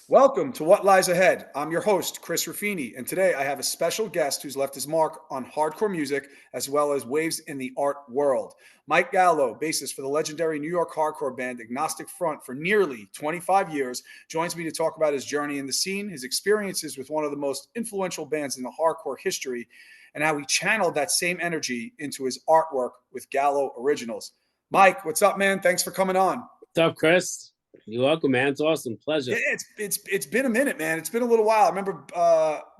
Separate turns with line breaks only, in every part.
Welcome to What Lies Ahead. I'm your host, Chris Ruffini, and today I have a special guest who's left his mark on hardcore music as well as waves in the art world. Mike Gallo, bassist for the legendary New York hardcore band Agnostic Front for nearly 25 years, joins me to talk about his journey in the scene, his experiences with one of the most influential bands in the hardcore history, and how he channeled that same energy into his artwork with Gallo Originals. Mike, what's up, man? Thanks for coming on.
What's up, Chris? You're welcome, man. It's awesome. Pleasure.
Yeah, it's been a minute, man. It's been a little while. I remember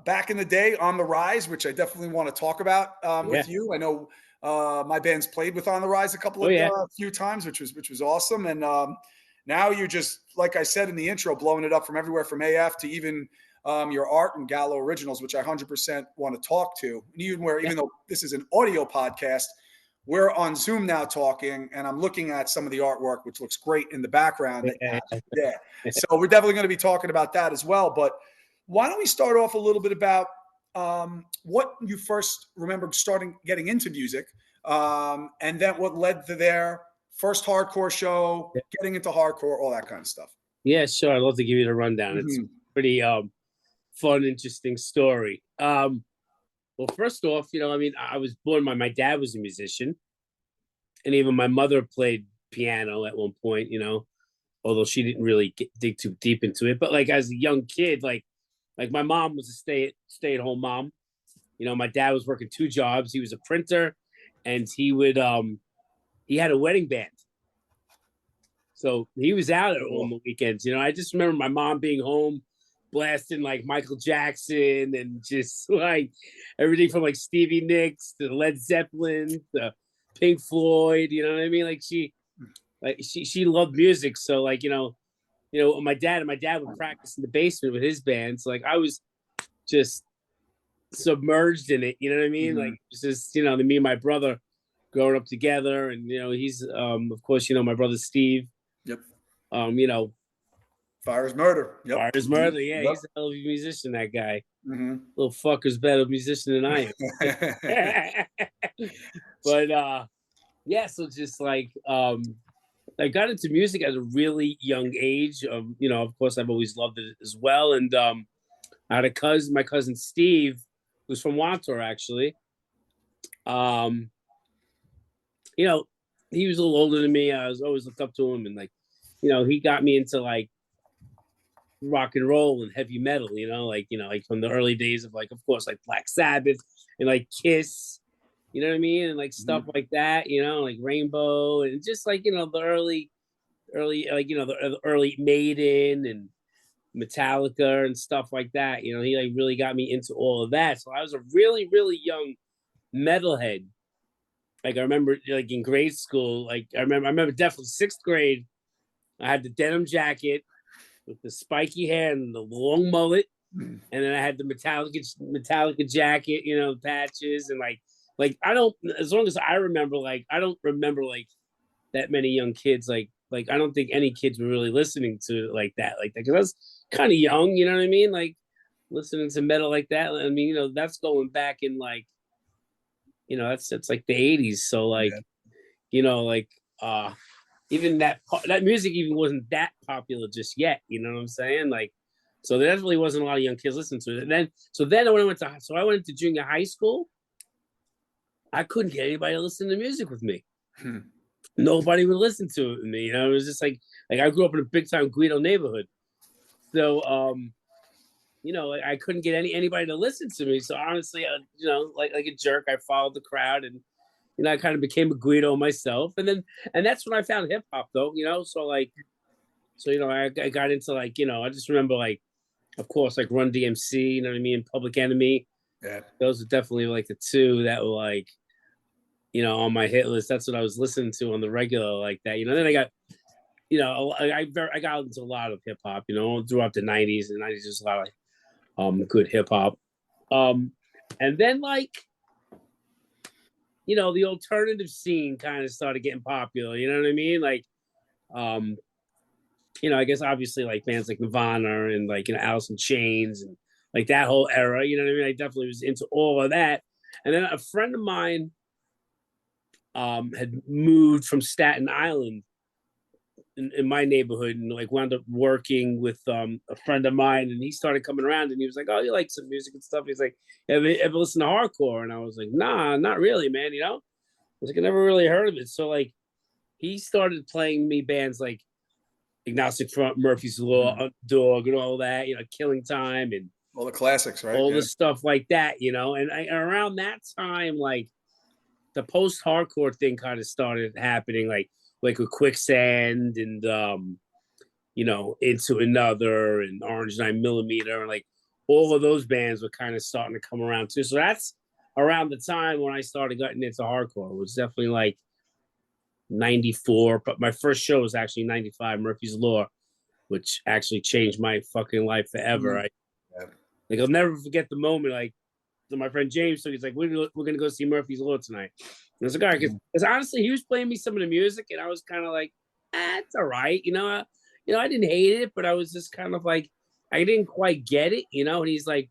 back in the day on the Rise, which I definitely want to talk about with you. I know my band's played with On the Rise a couple of few times, which was awesome. And now you're just, like I said in the intro, blowing it up from everywhere, from AF to even your art and Gallo Originals, which I 100% want to talk to. And even though this is an audio podcast, we're on Zoom now talking, and I'm looking at some of the artwork, which looks great in the background. Yeah. So we're definitely going to be talking about that as well. But why don't we start off a little bit about what you first remember getting into music, and then what led to their first hardcore show, getting into hardcore, all that kind of stuff.
Yeah, sure. I'd love to give you the rundown. Mm-hmm. It's a pretty fun, interesting story. Well, first off, I was born, my dad was a musician, and even my mother played piano at one point, although she didn't really dig too deep into it. But like as a young kid, like my mom was a stay-at-home mom. My dad was working two jobs. He was a printer, and he had a wedding band. So he was out on the weekends. I just remember my mom being home, blasting like Michael Jackson and just like everything from like Stevie Nicks to Led Zeppelin to Pink Floyd. You know what I mean? Like she loved music. So like my dad would practice in the basement with his band. So like I was just submerged in it. You know what I mean? Mm-hmm. Like it's just me and my brother growing up together, and he's of course my brother Steve.
Yep.
Fire
is Murder.
Yep. Fire is Murder. Yeah, yep. He's a hell of a musician, that guy. Mm-hmm. Little fucker's better musician than I am. But so just like I got into music at a really young age. Of course, I've always loved it as well. And I had a cousin, my cousin Steve, who's from Wantor, actually. He was a little older than me. I was always looked up to him, and like, he got me into like rock and roll and heavy metal, like from the early days of like, of course, like Black Sabbath and like Kiss, you know what I mean? And like stuff like that, like Rainbow, and just like, the early, like, the early Maiden and Metallica and stuff like that. He like really got me into all of that. So I was a really, really young metalhead. Like I remember like in grade school, like I remember definitely sixth grade, I had the denim jacket with the spiky hair and the long mullet, and then I had the Metallica jacket, patches, and like I don't, as long as I remember, like I don't remember like that many young kids, like I don't think any kids were really listening to it like that, because I was kind of young, you know what I mean, like listening to metal like that. I mean, that's going back in like, that's like the 80s, so like, even that music even wasn't that popular just yet. You know what I'm saying? Like, so there definitely wasn't a lot of young kids listening to it. And then when I went to junior high school, I couldn't get anybody to listen to music with me. Nobody would listen to it with me. It was just like I grew up in a big time Guido neighborhood, so I couldn't get anybody to listen to me. So honestly, like a jerk, I followed the crowd, and I kind of became a Guido myself, and that's when I found hip hop, though. So I got into like, I just remember like, of course, like Run DMC, you know what I mean, Public Enemy.
Yeah,
those are definitely like the two that were like, on my hit list. That's what I was listening to on the regular, like that. Then I got, I got into a lot of hip hop, throughout the '90s. And '90s was a lot of good hip hop, and then like, the alternative scene kind of started getting popular, you know what I mean? Like, I guess obviously like bands like Nirvana and like, Alice in Chains and like that whole era, you know what I mean? I definitely was into all of that. And then a friend of mine had moved from Staten Island in my neighborhood, and like wound up working with a friend of mine, and he started coming around, and he was like, "Oh, you like some music and stuff?" He's like, "Ever listen to hardcore?" And I was like, "Nah, not really, man. You know." I was like, "I never really heard of it." So like, he started playing me bands like Agnostic Front, Murphy's Law, Underdog, and all that. You know, Killing Time, and
all the classics, right?
all the stuff like that. You know, and around that time, like the post-hardcore thing kind of started happening, like with Quicksand and you know, Into Another and Orange 9mm, and like all of those bands were kind of starting to come around too. So that's around the time when I started getting into hardcore. It was definitely like 94, but my first show was actually 95, Murphy's Law, which actually changed my fucking life forever. Like I'll never forget the moment. Like, so my friend James, so he's like, we're gonna go see Murphy's Law tonight. And I was like, all right, because honestly, he was playing me some of the music, and I was kind of like, it's all right, you know. I didn't hate it, but I was just kind of like, I didn't quite get it, you know. And he's like,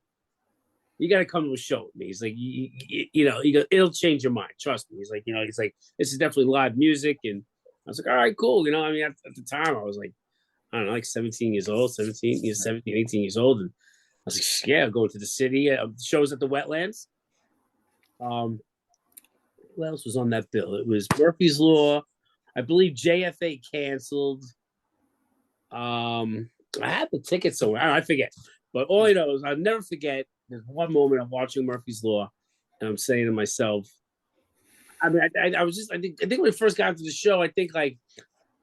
you got to come to a show with me. He's like, you know, he goes, it'll change your mind. Trust me. He's like, you know, he's like, this is definitely live music. And I was like, all right, cool. You know, I mean, at the time I was like, I don't know, like 17 years old, 17, 18 years old. And I was like, yeah, going to the city, shows at the Wetlands. Who else was on that bill? It was Murphy's Law. I believe JFA canceled. I had the ticket somewhere. I forget. But all I know is I'll never forget. There's one moment I'm watching Murphy's Law, and I'm saying to myself, I mean, I was just, I think when we first got into the show, I think like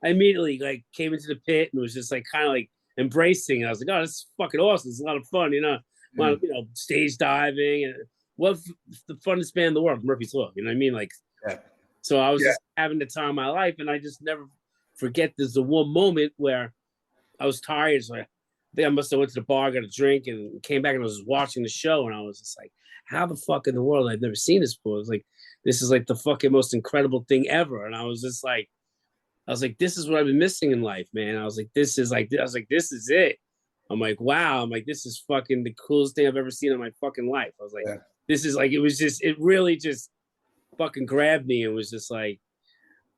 I immediately like came into the pit and was just like kind of like embracing. And I was like, oh, this is fucking awesome. It's a lot of fun, you know. A lot of, you know, stage diving, and what the funnest band in the world, Murphy's Law. You know what I mean? Like, so I was just having the time of my life, and I just never forget. There's the one moment where I was tired, so I think I must have went to the bar, got a drink, and came back, and I was watching the show, and I was just like, how the fuck in the world? I've never seen this before. It was like, this is like the fucking most incredible thing ever. And I was just like, this is what I've been missing in life, man. I was like, this is it. I'm like, wow. I'm like, this is fucking the coolest thing I've ever seen in my fucking life. I was like, this is like, it really just fucking grabbed me. And was just like,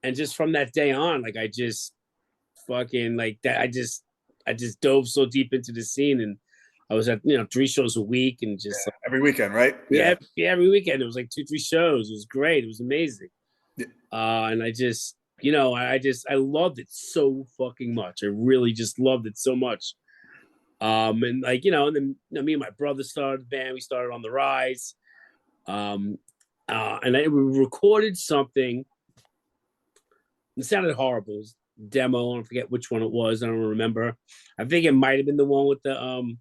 and just from that day on, like, I just fucking like that. I just dove so deep into the scene, and I was at, you know, 3 shows a week, and just like,
every weekend, right?
Every weekend. It was like 2-3 shows. It was great. It was amazing. And I just, you know, I loved it so fucking much. I really just loved it so much. And like, you know, and then, you know, me and my brother started the band. We started on the Rise. And we recorded something. It sounded horrible. It was a demo. I don't forget which one it was. I don't remember. I think it might have been the one with the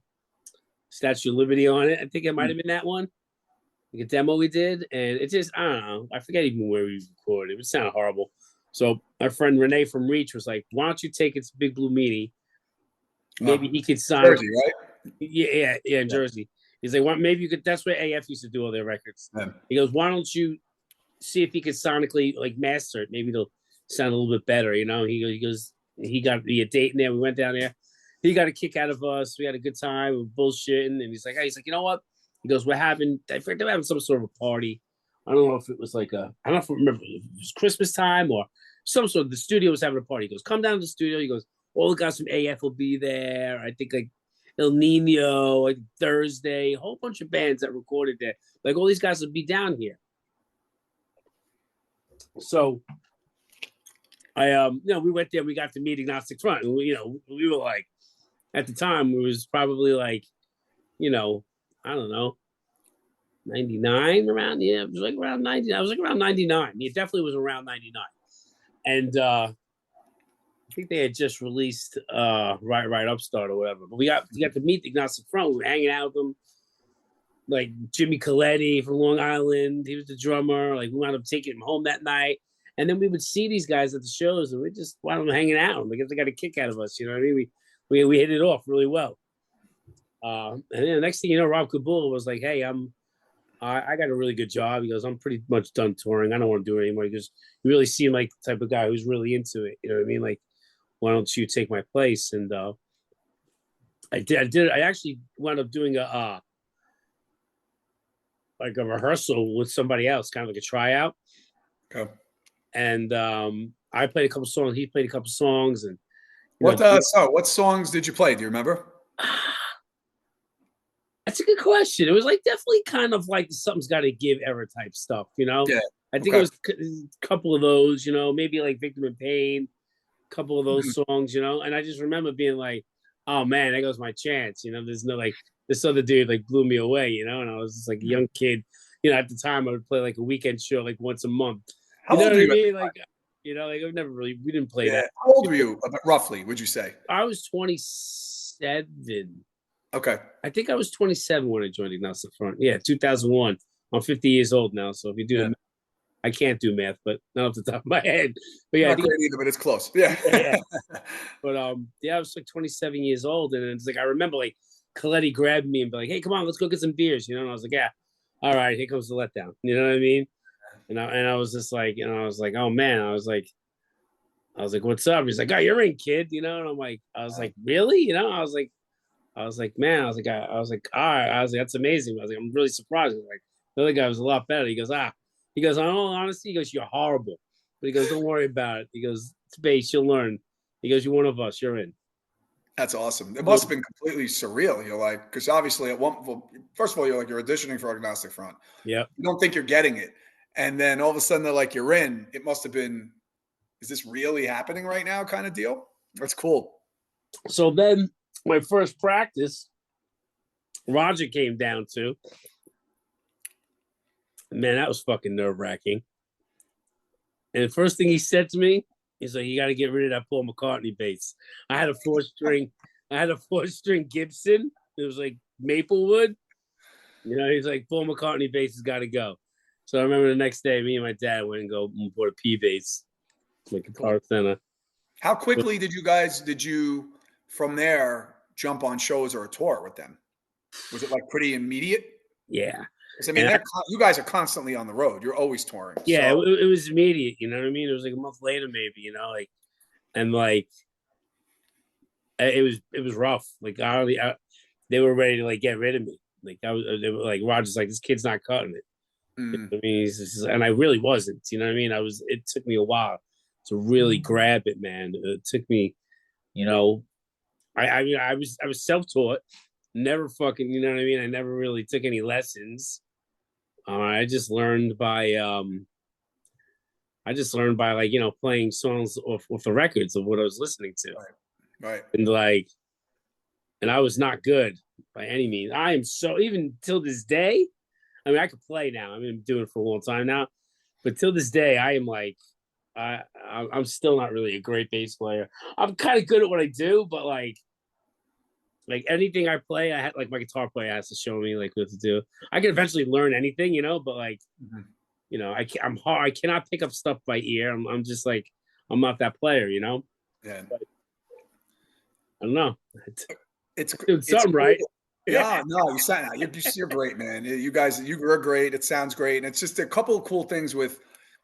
Statue of Liberty on it. I think it might have been that one. Like a demo we did. And it just, I don't know. I forget even where we recorded. It would sound horrible. So our friend Renee from Reach was like, why don't you take it to Big Blue Meanie? Maybe he could sign.
Jersey, right?
Yeah, in Jersey. He's like, well, maybe you could. That's where AF used to do all their records. He goes, why don't you see if he could sonically like master it? Maybe it'll sound a little bit better, you know? He goes, he got me a date in there. We went down there. He got a kick out of us. We had a good time. We were bullshitting. And he's like, you know what? He goes, we're having some sort of a party. I don't know if it was like I don't remember if it was Christmas time or some sort of, the studio was having a party. He goes, come down to the studio. He goes, all the guys from AF will be there. I think like El Nino, like Thursday, a whole bunch of bands that recorded there. Like all these guys will be down here. So I you know, we went there, we got to meet Agnostic Front. And we, you know, we were like, at the time, it was probably like, you know, I don't know, 99 around, it was like around 90. I was like around 99. It definitely was around 99. And I think they had just released Right Upstart or whatever. But we got to meet the Agnostic Front. We were hanging out with them. Like Jimmy Coletti from Long Island, he was the drummer. Like we wound up taking him home that night. And then we would see these guys at the shows, and we just wound up hanging out. Because they got a kick out of us, you know what I mean? We hit it off really well. And then the next thing you know, Rob Kabul was like, hey, I got a really good job. He goes, I'm pretty much done touring. I don't want to do it anymore. He goes, you really seem like the type of guy who's really into it. You know what I mean? Like, why don't you take my place? And I did. I actually wound up doing a rehearsal with somebody else, kind of like a tryout.
Okay.
And I played a couple songs. He played a couple songs, and
What what songs did you play? Do you remember?
That's a good question. It was like definitely kind of like something's got to give era type stuff, you know.
Yeah.
I think it was a couple of those, you know, maybe like Victim in Pain, a couple of those songs, you know. And I just remember being like, "Oh man, there goes my chance," you know. There's no like this other dude like blew me away, you know. And I was just like a young kid, you know. At the time, I would play like a weekend show like once a month.
How
You know
old
what
were
I
you at
mean?
the
Like,
time?
you know, like I've never really we didn't play
Yeah.
that.
How old were you, roughly? Would you say?
I was 27.
Okay.
I think I was 27 when I joined Agnostic Front. Yeah, 2001. I'm 50 years old now, so if you do the math, I can't do math, but not off the top of my head. But yeah,
Not great either, but it's close. Yeah.
yeah. But yeah, I was like 27 years old, and it's like I remember like Coletti grabbed me and be like, "Hey, come on, let's go get some beers," you know. And I was like, "Yeah, all right, here comes the letdown." You know what I mean? And I was just like, you know, I was like, "Oh man," I was like, "What's up?" He's like, "Oh, you're in, kid," you know. And I'm like, I was like, "Really?" You know, I was like, man, I was like, all right, I was like, that's amazing. I was like, I'm really surprised. Like, the other guy was a lot better. He goes, in all honesty, he goes, you're horrible. But he goes, don't worry about it. He goes, it's base, you'll learn. He goes, you're one of us, you're in.
That's awesome. It must have been completely surreal. You're like, because obviously well, first of all, you're auditioning for Agnostic Front.
Yeah.
You don't think you're getting it. And then all of a sudden they're like, you're in. It must have been, is this really happening right now kind of deal? That's cool.
So then my first practice, Roger came down to. Man, that was fucking nerve wracking. And the first thing he said to me, he's like, you got to get rid of that Paul McCartney bass. I had a four string Gibson. It was like Maplewood. You know, he's like, Paul McCartney bass has got to go. So I remember the next day, me and my dad went and bought a P bass, like Guitar Center.
How quickly did you from there jump on shows or a tour with them? Was it like pretty immediate?
Yeah.
Because I mean, you guys are constantly on the road. You're always touring.
Yeah,
So.
it was immediate. You know what I mean? It was like a month later, maybe. You know, like, and like, it was rough. Like, they were ready to like get rid of me. Like, they were like, Roger's like, this kid's not cutting it. You know I mean, and I really wasn't. You know what I mean? It took me a while to really grab it, man. It took me, you know, I mean, I was self-taught, never fucking, you know what I mean? I never really took any lessons. I just learned by like, you know, playing songs off the records of what I was listening to.
Right.
And like, and I was not good by any means. I am so, even till this day, I mean, I could play now. I mean, I'm doing it for a long time now, but till this day, I am like, I'm still not really a great bass player. I'm kind of good at what I do, but like anything I play, I had like my guitar player has to show me like what to do. I can eventually learn anything, you know, but like, you know, I'm hard. I cannot pick up stuff by ear. I'm just like, I'm not that player, you know.
Yeah.
But, I don't know.
It's
something cool. Right.
Yeah, no, you're great, man. You guys, you're great. It sounds great, and it's just a couple of cool things with,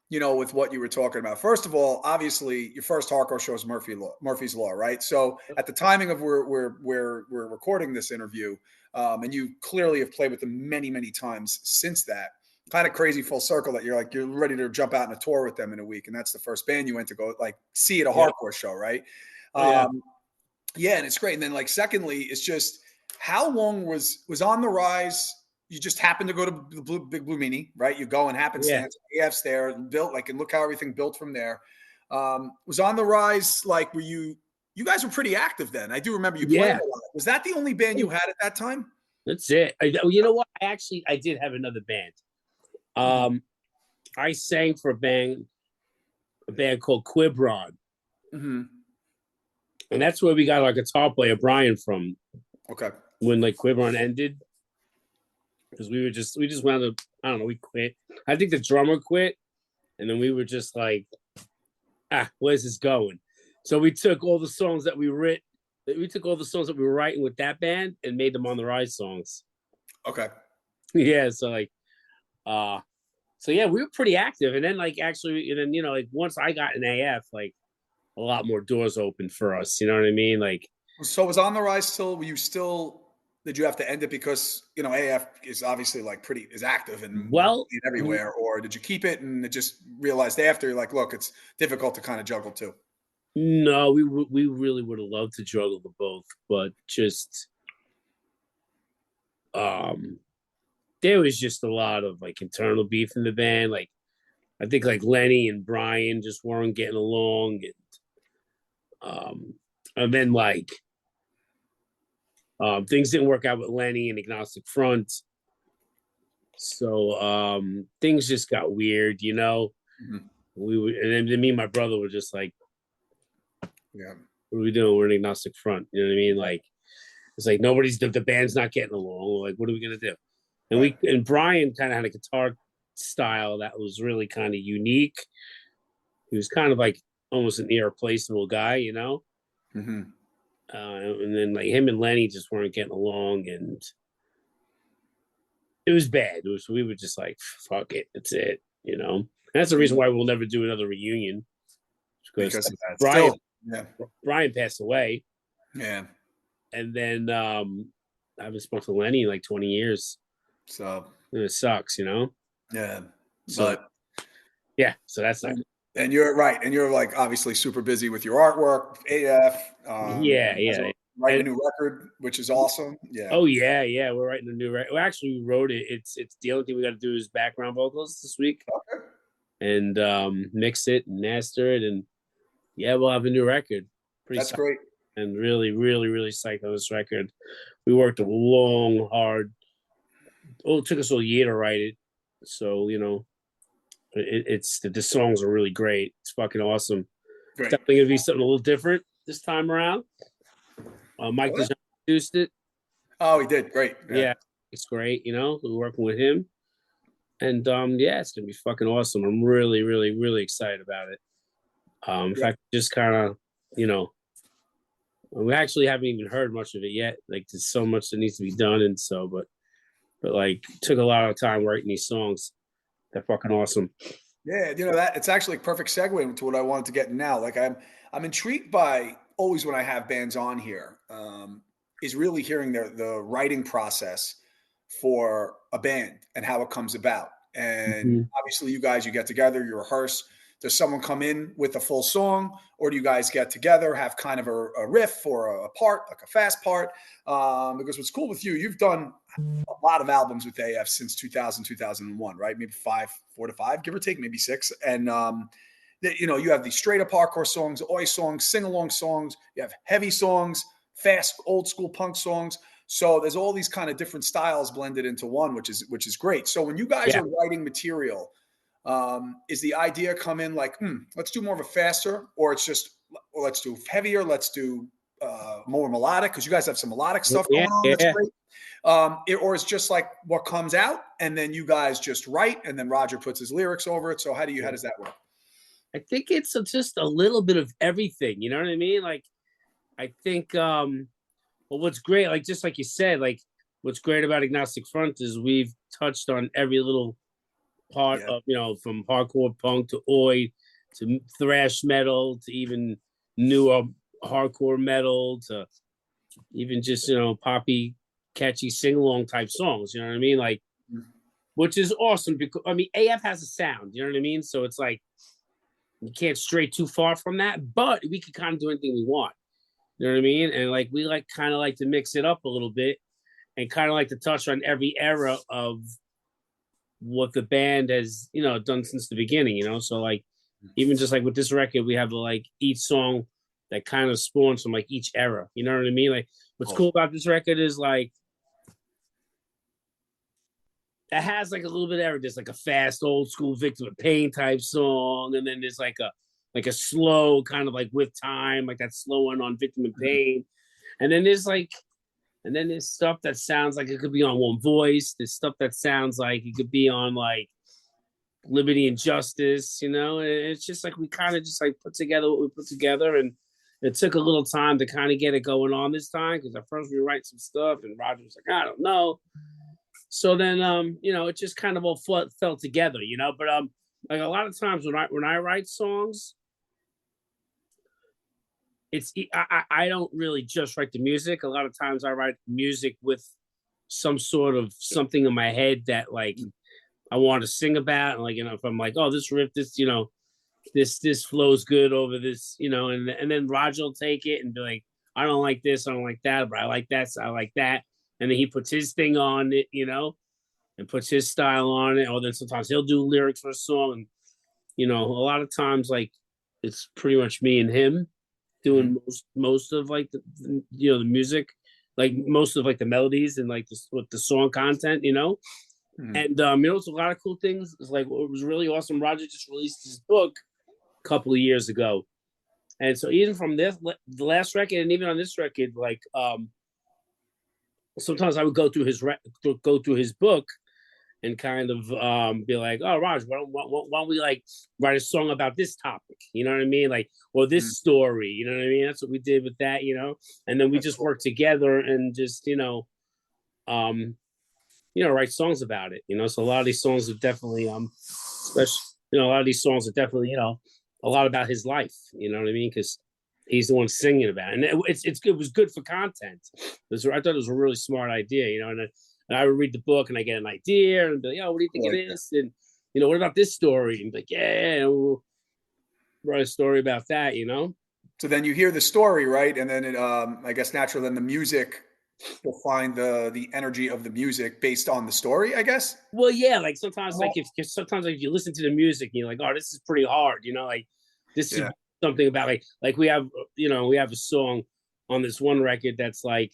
you know, with what you were talking about. First of all, obviously, your first hardcore show is Murphy's Law, right? So at the timing of we're recording this interview, and you clearly have played with them many, many times since that. Kind of crazy full circle that you're ready to jump out on a tour with them in a week, and that's the first band you went to go like see at a hardcore show, right? Yeah, and it's great. And then like secondly, it's just how long was On the Rise? You just happened to go to the Big Blue Meanie, right? You go and happenstance, AF's there, built like, and look how everything built from there. Was On the Rise like, were you guys were pretty active then? I do remember you playing a lot. Was that the only band you had at that time?
That's it. You know what? I did have another band. I sang for a band called Quiberon. And that's where we got our guitar player Brian from.
Okay.
When like Quiberon ended, because we just wound up, I don't know, we quit. I think the drummer quit, and then we were just like, where's this going? So we took all the songs that we wrote. We took all the songs that we were writing with that band and made them On the Rise songs.
Okay.
Yeah. So like, so yeah, we were pretty active, and then like actually, and then you know, like once I got an AF, like a lot more doors opened for us. You know what I mean? Like,
so was On the Rise still? Were you still? Did you have to end it because, you know, AF is obviously like is active and everywhere, or did you keep it and just realized after you're like, look, it's difficult to kind of juggle too?
No, we really would have loved to juggle the both, but just um there was just a lot of like internal beef in the band. Like I think like Lenny and Brian just weren't getting along, and then like things didn't work out with Lenny and Agnostic Front. So things just got weird, you know.
Mhm.
We would, and then me and my brother were just like,
Yeah.
"What are we doing? We're an Agnostic Front." You know what I mean? Like it's like nobody's the band's not getting along. We're like, what are we gonna do? And
Right.
and Brian kind of had a guitar style that was really kind of unique. He was kind of like almost an irreplaceable guy, you know.
Hmm.
And then like him and Lenny just weren't getting along, and it was bad. We were just like, fuck it, that's it, you know. And that's the reason why we'll never do another reunion because
Because of that.
Brian
Still. Yeah.
Brian passed away,
Yeah.
and then I haven't spoken to Lenny in like 20 years.
So
And it sucks, you know.
yeah.
So
But
yeah, so that's not.
and you're right, and you're like obviously super busy with your artwork, AF.
Yeah,
You guys
yeah.
are writing
And
a new record, which is awesome. Yeah.
oh yeah, yeah. We're writing a new record. Well, actually, we wrote it. It's the only thing we got to do is background vocals this week
Okay.
and mix it and master it, and yeah, we'll have a new record. Pretty
That's
psyched
great.
and really, really, really psyched on this record. We worked a long, hard. Oh, it took us a year to write it, so you know, it's the songs are really great. It's fucking awesome. It's
Great.
definitely gonna be something a little different this time around. Mike
What?
just produced it.
Oh, he did. Great. Yeah.
Yeah, it's great. You know, we're working with him, and yeah, it's gonna be fucking awesome. I'm really, really, really excited about it. In
Yeah.
fact, just kind of, you know, we actually haven't even heard much of it yet. Like, there's so much that needs to be done, and so, but like, took a lot of time writing these songs. They're fucking awesome.
Yeah, you know that it's actually a perfect segue into what I wanted to get now. Like I'm intrigued by always when I have bands on here, is really hearing the writing process for a band and how it comes about. And
Mhm.
obviously, you guys, you get together, you rehearse. Does someone come in with a full song, or do you guys get together, have kind of a riff or a part, like a fast part? Because what's cool with you, you've done a lot of albums with AF since 2000, 2001, right? Maybe five, 4 to 5, give or take, maybe 6. And, you know, you have these straight up hardcore songs, oi songs, sing along songs, you have heavy songs, fast, old school punk songs. So there's all these kind of different styles blended into one, which is great. So when you guys
Yeah,
are writing material, is the idea come in like, let's do more of a faster, or it's just, well, let's do heavier, let's do more melodic, because you guys have some melodic stuff
yeah,
going on. That's
yeah.
great. Or it's just like what comes out, and then you guys just write, and then Roger puts his lyrics over it. So how does that work?
I think it's just a little bit of everything. You know what I mean? Like, I think, well, what's great, like just like you said, like what's great about Agnostic Front is we've touched on every little part
Yeah.
of, you know, from hardcore punk to oi to thrash metal to even newer hardcore metal to even just, you know, poppy catchy sing-along type songs, you know what I mean, like, which is awesome because I mean AF has a sound, you know what I mean, so it's like you can't stray too far from that, but we can kind of do anything we want, you know what I mean, and like we like kind of like to mix it up a little bit and kind of like to touch on every era of what the band has, you know, done since the beginning, you know. So like even just like with this record, we have like each song that kind of spawns from like each era. You know what I mean? Like what's
Oh,
cool about this record is like it has like a little bit of everything. There's like a fast old school Victim of Pain type song, and then there's like a slow kind of like with time, like that slow one on Victim of Pain. And then there's like and then there's stuff that sounds like it could be on One Voice. There's stuff that sounds like it could be on like Liberty and Justice, you know. And it's just like we kind of just like put together what we put together, and it took a little time to kind of get it going on this time because at first we were writing some stuff, and Roger was like, I don't know. So then, you know, it just kind of all fell together, you know. But like a lot of times when I write songs, I don't really just write the music. A lot of times I write music with some sort of something in my head that like I want to sing about, and like, you know, if I'm like, oh, this riff, this, you know, this flows good over this, and then Roger will take it and be like, I don't like this, I don't like that, but I like that, so I like that. And then he puts his thing on it, and puts his style on it. Or then sometimes he'll do lyrics for a song. And, a lot of times, like, it's pretty much me and him doing most of like the music, like most of like the melodies and like with the song content, And it's a lot of cool things. It's like what was really awesome. Roger just released his book a couple of years ago. And so even from this, the last record, and even on this record, like sometimes I would go through his book and kind of be like, oh, Raj, why don't we like write a song about this topic? You know what I mean? Like, or this story, you know what I mean? That's what we did with that, and then we just worked together and just, write songs about it, So a lot of these songs are definitely, especially, a lot of these songs are definitely, a lot about his life, you know what I mean? Because he's the one singing about it. And it was good for content. I thought it was a really smart idea, and I would read the book and I get an idea and be like, oh, what do you think of this? And, what about this story? And be like, yeah, we'll write a story about that,
So then you hear the story, right? And then I guess naturally then the music will find the energy of the music based on the story, I guess.
Well, yeah, like sometimes like if you listen to the music and you're like, oh, this is pretty hard, like this is something about like we have a song on this one record that's like,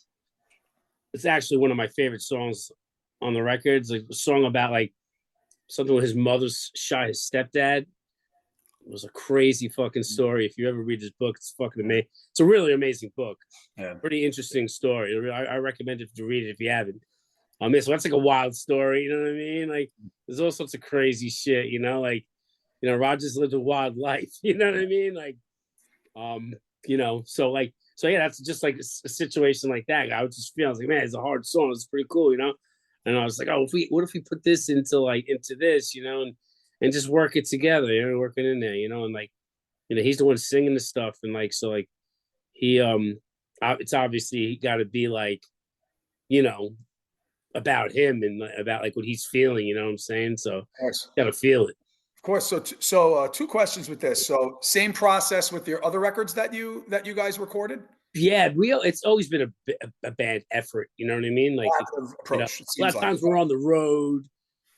it's actually one of my favorite songs on the record. It's like a song about like something with his mother shot his stepdad. It was a crazy fucking story. If you ever read this book, it's fucking amazing. It's a really amazing book.
Yeah.
Pretty interesting story. I recommend it to read it if you haven't. So that's like a wild story, you know what I mean? Like there's all sorts of crazy shit, like, Roger's lived a wild life, you know what I mean? Like, so yeah, that's just like a situation like that. I was just feeling, I was like, man, it's a hard song. It's pretty cool, And I was like, oh, what if we put this into this, and just work it together, working in there, and like, he's the one singing the stuff, and like, so like, he, it's obviously got to be like, about him and about like what he's feeling, you know what I'm saying? So got to feel it.
Of course. So two questions with this. So same process with your other records that you guys recorded?
Yeah, it's always been a band effort. You know what I mean? Like
approach.
A lot of times we're on the road,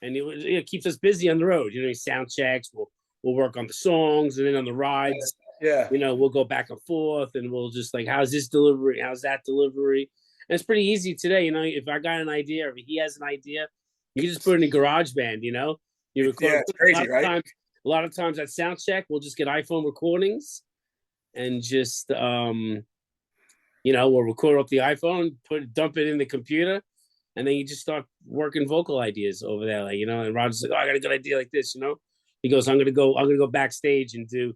and it keeps us busy on the road. Sound checks. We'll work on the songs, and then on the rides, we'll go back and forth, and we'll just like, how's this delivery? How's that delivery? And it's pretty easy today. If I got an idea, or if he has an idea, you can just put it in GarageBand. You record.
It's crazy, right?
A lot of times at sound check, we'll just get iPhone recordings, and just we'll record off the iPhone, dump it in the computer, and then you just start working vocal ideas over there, like, and Roger's like, oh, I got a good idea like this, He goes, I'm gonna go backstage and do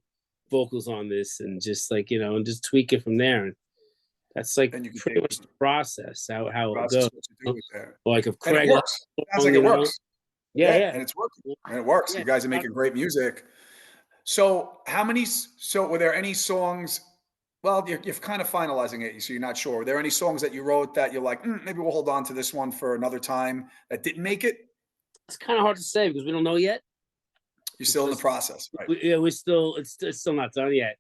vocals on this, and just like, and just tweak it from there. And that's like pretty much the process, how it goes. Like if Craig,
it works. Sounds like it works.
Yeah,
and it's working. And it works. You guys are making great music. So were there any songs? Well, you're kind of finalizing it, so you're not sure. Were there any songs that you wrote that you're like, maybe we'll hold on to this one for another time that didn't make it?
It's kind of hard to say because we don't know yet.
You're still in the process, right?
We're still, it's still not done yet.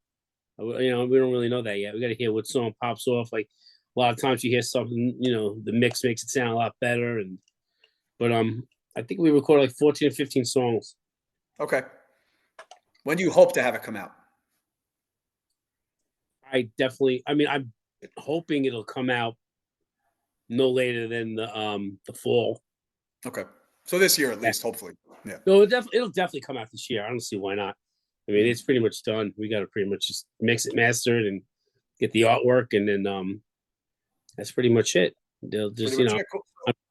We don't really know that yet. We got to hear what song pops off. Like a lot of times you hear something, the mix makes it sound a lot better. But I think we recorded like 14 or 15 songs.
Okay. When do you hope to have it come out?
I'm hoping it'll come out no later than the fall.
Okay. So this year at least, hopefully. Yeah.
No, it'll definitely come out this year. I don't see why not. It's pretty much done. We got to pretty much just mix it, master it, and get the artwork, and then that's pretty much it. They'll just,
How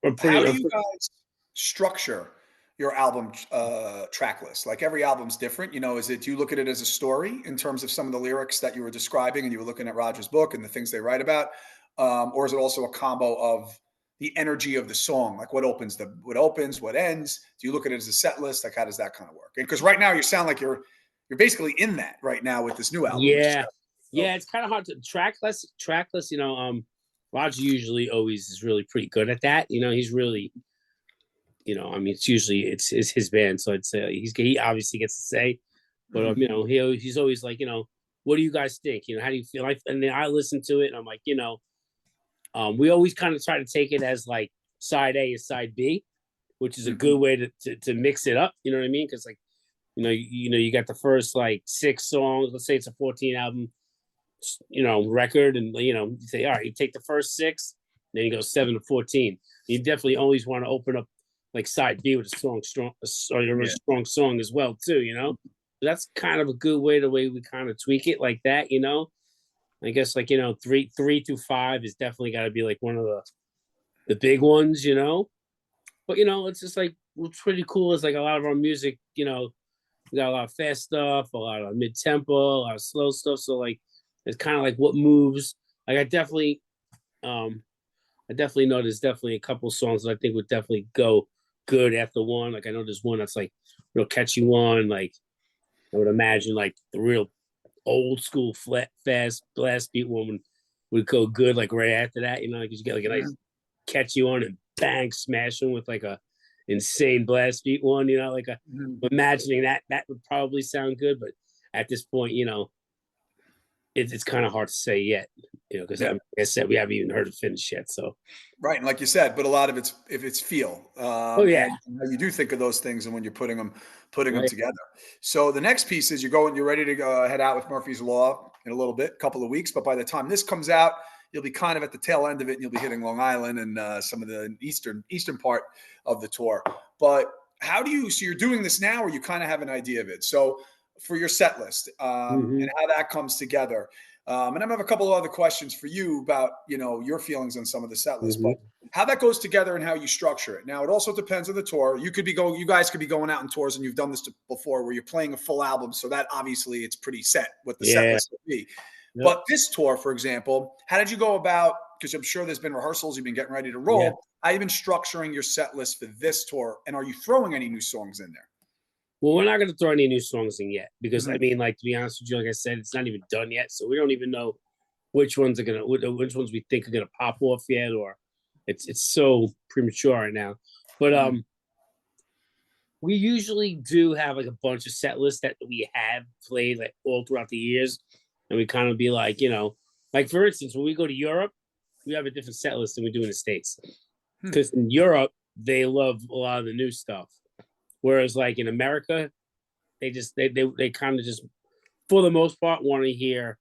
do you guys structure your album track list? Like every album's different, do you look at it as a story in terms of some of the lyrics that you were describing and you were looking at Roger's book and the things they write about? Or is it also a combo of the energy of the song? Like what opens, what ends? Do you look at it as a set list? Like how does that kind of work? Because right now you sound like you're basically in that right now with this new album.
Yeah. Yeah, it's kind of hard to track list, Roger usually always is really pretty good at that. He's really, it's usually it's his band, so I'd say he obviously gets to say. But you know, he's always like, you know, what do you guys think? You know, how do you feel? And then I listen to it, and I'm like, you know, we always kind of try to take it as like side A is side B, which is a good way to mix it up. You know what I mean? Because like, you know, you got the first like 6 songs. Let's say it's a 14 album, you know, record, and you know, you say, all right, you take the first 6, then you go 7 to 14. You definitely always want to open up like side B with a strong song as well too. You know, that's kind of a good way. The way we kind of tweak it like that. You know, I guess like, you know, 3 through 5 is definitely got to be like one of the big ones. You know, but you know, it's just like what's pretty cool is like a lot of our music. You know, we got a lot of fast stuff, a lot of mid tempo, a lot of slow stuff. So like, it's kind of like what moves. Like I definitely know there's definitely a couple songs that I think would definitely go good after one. Like I know there's one that's like real catchy one. Like I would imagine like the real old school flat fast blast beat one would go good like right after that. You know, like you get like a nice catchy one and bang smash them with like a insane blast beat one. You know, like imagining that would probably sound good, but at this point, you know, it's kind of hard to say yet, you know, because like I said, we haven't even heard it finish yet. So,
right, and like you said, but a lot of it's if it's feel,
oh yeah,
and how you do think of those things, and when you're putting them
right.
together. So the next piece is you're ready to go head out with Murphy's Law in a little bit, couple of weeks. But by the time this comes out, you'll be kind of at the tail end of it, and you'll be hitting Long Island and some of the eastern part of the tour. But how do you? So you're doing this now, or you kind of have an idea of it? So for your set list and how that comes together. And I have a couple of other questions for you about, you know, your feelings on some of the set list, but how that goes together and how you structure it. Now, it also depends on the tour. You guys could be going out on tours, and you've done this before where you're playing a full album. So that obviously it's pretty set what the set list will be. Yep. But this tour, for example, how did you go about, because I'm sure there's been rehearsals, you've been getting ready to roll. Yeah. How have you been structuring your set list for this tour? And are you throwing any new songs in there?
Well, we're not going to throw any new songs in yet because I mean, like, to be honest with you, like I said, it's not even done yet, so we don't even know which ones we think are gonna pop off yet, or it's so premature right now. But we usually do have like a bunch of set lists that we have played like all throughout the years, and we kind of be like, you know, like for instance, when we go to Europe, we have a different set list than we do in the States, because in Europe they love a lot of the new stuff. Whereas like in America, they kind of just, for the most part, want to hear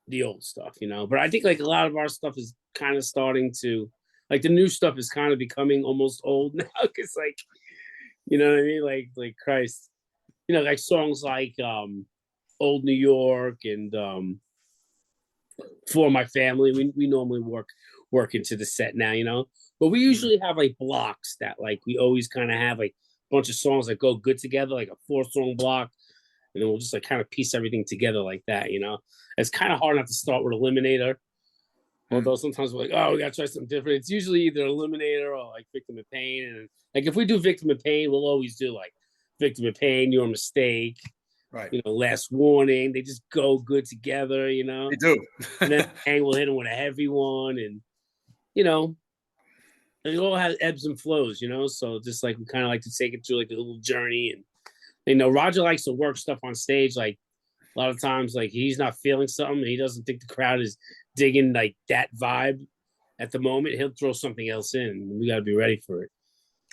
the old stuff, you know. But I think like a lot of our stuff is kind of starting to, like the new stuff is kind of becoming almost old now. Cause like, you know what I mean? Like Christ, you know, like songs like Old New York and For My Family, we normally work into the set now, you know. But we usually have like blocks that like we always kind of have like a bunch of songs that go good together, like a 4-song block, and then we'll just like kind of piece everything together like that, you know. It's kind of hard not to start with Eliminator, although sometimes we're like, oh, we gotta try something different. It's usually either Eliminator or like Victim of Pain, and like if we do Victim of Pain, we'll always do like Victim of Pain, Your Mistake,
right?
You know, Last Warning. They just go good together, you know.
They do.
And then Bang will hit them with a heavy one, and you know, it all has ebbs and flows, you know. So just like we kind of like to take it through like a little journey, and you know, Roger likes to work stuff on stage. Like a lot of times, like he's not feeling something, he doesn't think the crowd is digging like that vibe at the moment. He'll throw something else in, and we got to be ready for it.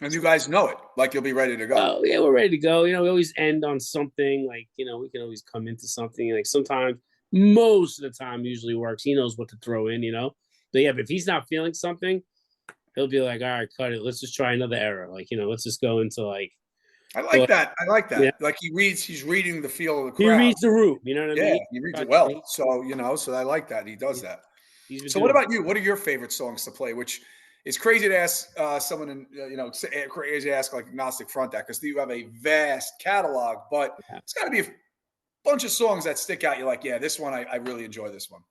And you guys know it, like you'll be ready to go.
Oh yeah, we're ready to go. You know, we always end on something. Like, you know, we can always come into something. Like sometimes, most of the time, usually works. He knows what to throw in. You know, but yeah, but if he's not feeling something, he'll be like, all right, cut it. Let's just try another era. Like, you know, let's just go into like.
I like that. I like that.
Yeah.
Like he's reading the feel of the crowd.
He reads the room. You know what I mean?
Yeah, he reads it well. So, you know, so I like that. He does that. So what about you? What are your favorite songs to play? Which is crazy to ask someone in, you know, crazy to ask like Agnostic Front that, because you have a vast catalog, but it's got to be a bunch of songs that stick out. You're like, yeah, this one, I really enjoy this one.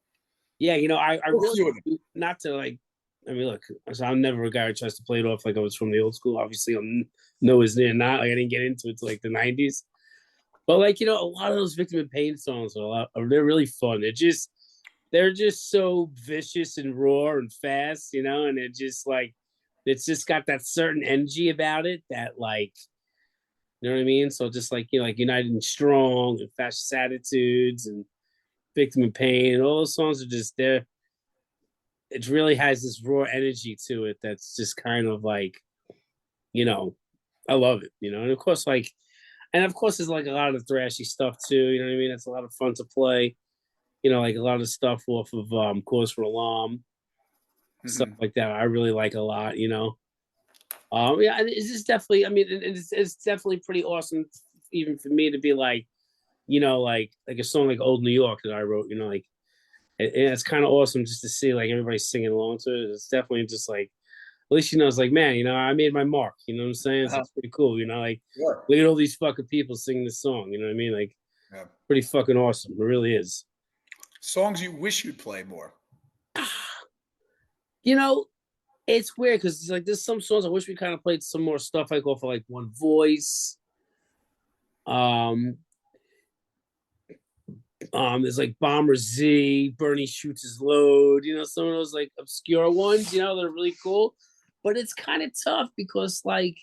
Yeah, you know, I really, not to like, I mean, look, I'm never a guy who tries to play it off like I was from the old school. Obviously, I'm nowhere near not. Like, I didn't get into it till like the 90s. But like, you know, a lot of those Victim of Pain songs they're really fun. They're just so vicious and raw and fast, you know, and it's just got that certain energy about it that like You know what I mean? So just like, like United and Strong and Fascist Attitudes and Victim in Pain, and all those songs are just there. It really has this raw energy to it that's just kind of like, I love it, and of course, there's like a lot of thrashy stuff too, you know what I mean? It's a lot of fun to play, like a lot of stuff off of Cause for Alarm, stuff like that. I really like a lot, yeah, it's just definitely, I mean, it's definitely pretty awesome, even for me to be like, like a song like Old New York that I wrote, like, and it's kind of awesome just to see like everybody singing along to it. It's definitely just like, at least it's like, man, I made my mark. You know what I'm saying? So it's pretty cool. Like, look at all these fucking people singing this song. You know what I mean? Like, pretty fucking awesome. It really is.
Songs you wish you'd play more.
It's weird because it's like there's some songs I wish we kind of played some more stuff like off of like One Voice. There's like Bomber Z, Bernie Shoots His Load, some of those like obscure ones, that are really cool. But it's kind of tough because like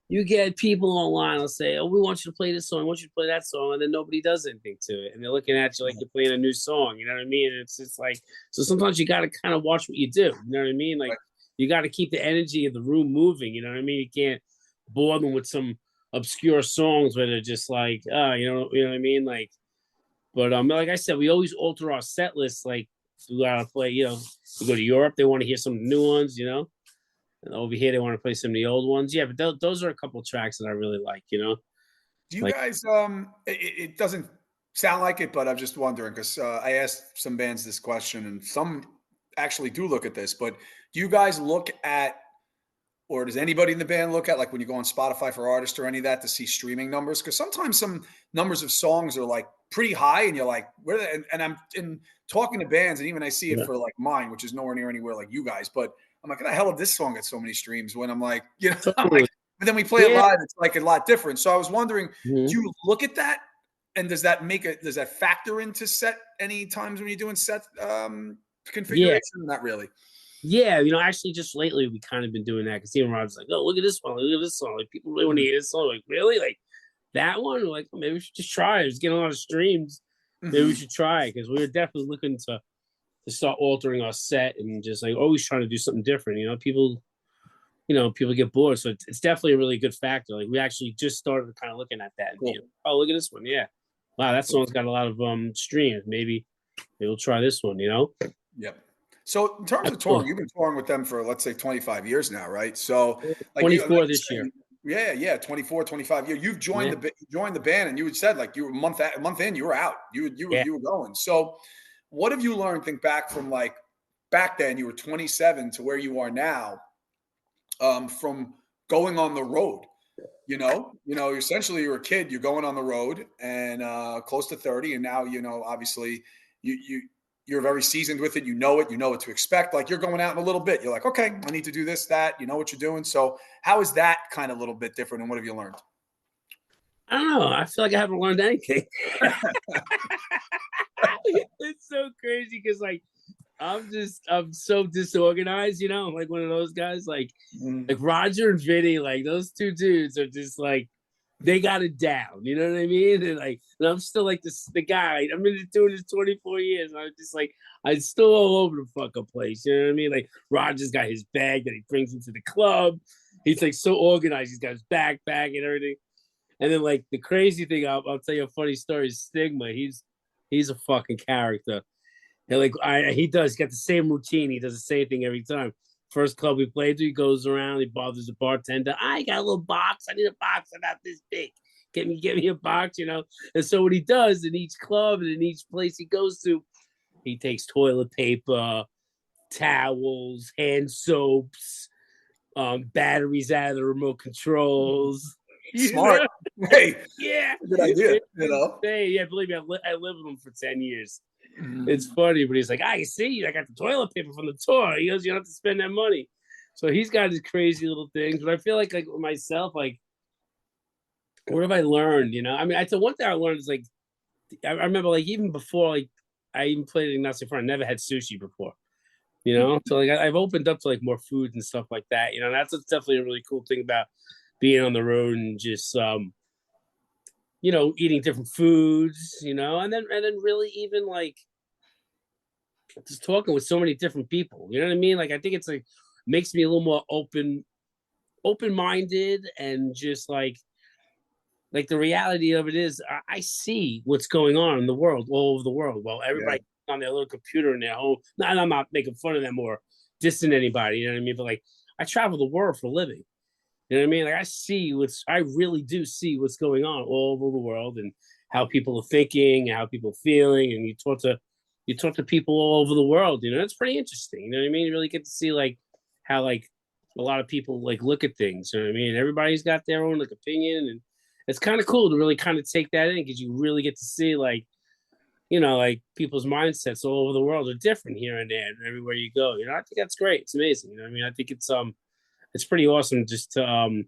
you get people online will say, "Oh, we want you to play this song, we want you to play that song," and then nobody does anything to it. And they're looking at you like you're playing a new song, you know what I mean? And it's just like, so sometimes you gotta kind of watch what you do, you know what I mean? Like you gotta keep the energy of the room moving, you know what I mean? You can't bore them with some obscure songs where they're just like, you know what I mean? Like, but like I said, we always alter our set lists. Like we gotta play, we go to Europe, they want to hear some new ones, and over here they want to play some of the old ones. Yeah, but those are a couple tracks that I really like,
Do you
like,
guys? It doesn't sound like it, but I'm just wondering because I asked some bands this question, and some actually do look at this. But do you guys look at, or does anybody in the band look at, like when you go on Spotify for artists or any of that to see streaming numbers? Because sometimes some numbers of songs are like pretty high, and you're like, where? And I'm in talking to bands, and even I see it for like mine, which is nowhere near anywhere like you guys. But I'm like, how the hell did this song get so many streams? When I'm like, I'm like, but then we play it live, it's like a lot different. So I was wondering, do you look at that, and does that factor into set any times when you're doing set configuration? Not really.
Yeah, actually, just lately we kind of been doing that because even Rob's like, "Oh, look at this one, look at this song." Like people really want to hear this song. Like really, like that one. We're like, oh, maybe we should just try it. It's getting a lot of streams. Maybe we should try it because we were definitely looking to start altering our set and just like always trying to do something different. People get bored, so it's definitely a really good factor. Like we actually just started kind of looking at that. And oh, look at this one. Yeah, wow, that song's got a lot of streams. Maybe we'll try this one.
Yep. So in terms of touring, you've been touring with them for, let's say, 25 years now, right? So like
24 this year.
Yeah, 24, 25 years. You've joined the band, and you had said like you were a month in, you were out. You were going. So what have you learned? Think back from like back then, you were 27 to where you are now, from going on the road. Essentially you're a kid, you're going on the road, and close to 30, and now obviously you're very seasoned with it. You know what to expect. Like you're going out in a little bit. You're like, okay, I need to do this, that. You know what you're doing. So how is that kind of a little bit different, and what have you learned?
I don't know. I feel like I haven't learned anything. It's so crazy because like I'm so disorganized, I'm like one of those guys, like Roger and Vinny, like those two dudes are just like, they got it down, you know what I mean? And I'm still like the guy. I've been doing this 24 years. And I'm just like, I'm still all over the fucking place. You know what I mean? Like Roger's got his bag that he brings into the club. He's like so organized. He's got his backpack and everything. And then like the crazy thing, I'll tell you a funny story. Stigma. He's a fucking character. And like he got the same routine. He does the same thing every time. First club we played to, he goes around, he bothers the bartender. I got a little box. I need a box about this big. Get me a box, And so what he does in each club and in each place he goes to, he takes toilet paper, towels, hand soaps, batteries out of the remote controls.
Smart. Hey,
yeah.
Good idea.
Yeah, believe me, I lived with him for 10 years. It's funny, but he's like, I see, I got the toilet paper from the tour. He goes, you don't have to spend that money. So he's got his crazy little things. But I feel like with myself, like, what have I learned? I mean, I one thing I learned is like, I remember like even before like I even played Agnostic Front, I never had sushi before. So like I've opened up to like more food and stuff like that. And that's definitely a really cool thing about being on the road and just eating different foods, and then really even like just talking with so many different people. You know what I mean? Like I think it's like makes me a little more open-minded, and just like the reality of it is I see what's going on in the world, all over the world, while everybody on their little computer in their home. No, I'm not making fun of them or dissing anybody, you know what I mean? But like I travel the world for a living. You know what I mean? Like I really do see what's going on all over the world, and how people are thinking, and how people are feeling, and you talk to people all over the world. It's pretty interesting. You know what I mean? You really get to see like how like a lot of people like look at things. You know what I mean? Everybody's got their own like opinion, and it's kind of cool to really kind of take that in, because you really get to see like like people's mindsets all over the world are different here and there, and everywhere you go. I think that's great. It's amazing. I mean, I think it's pretty awesome just to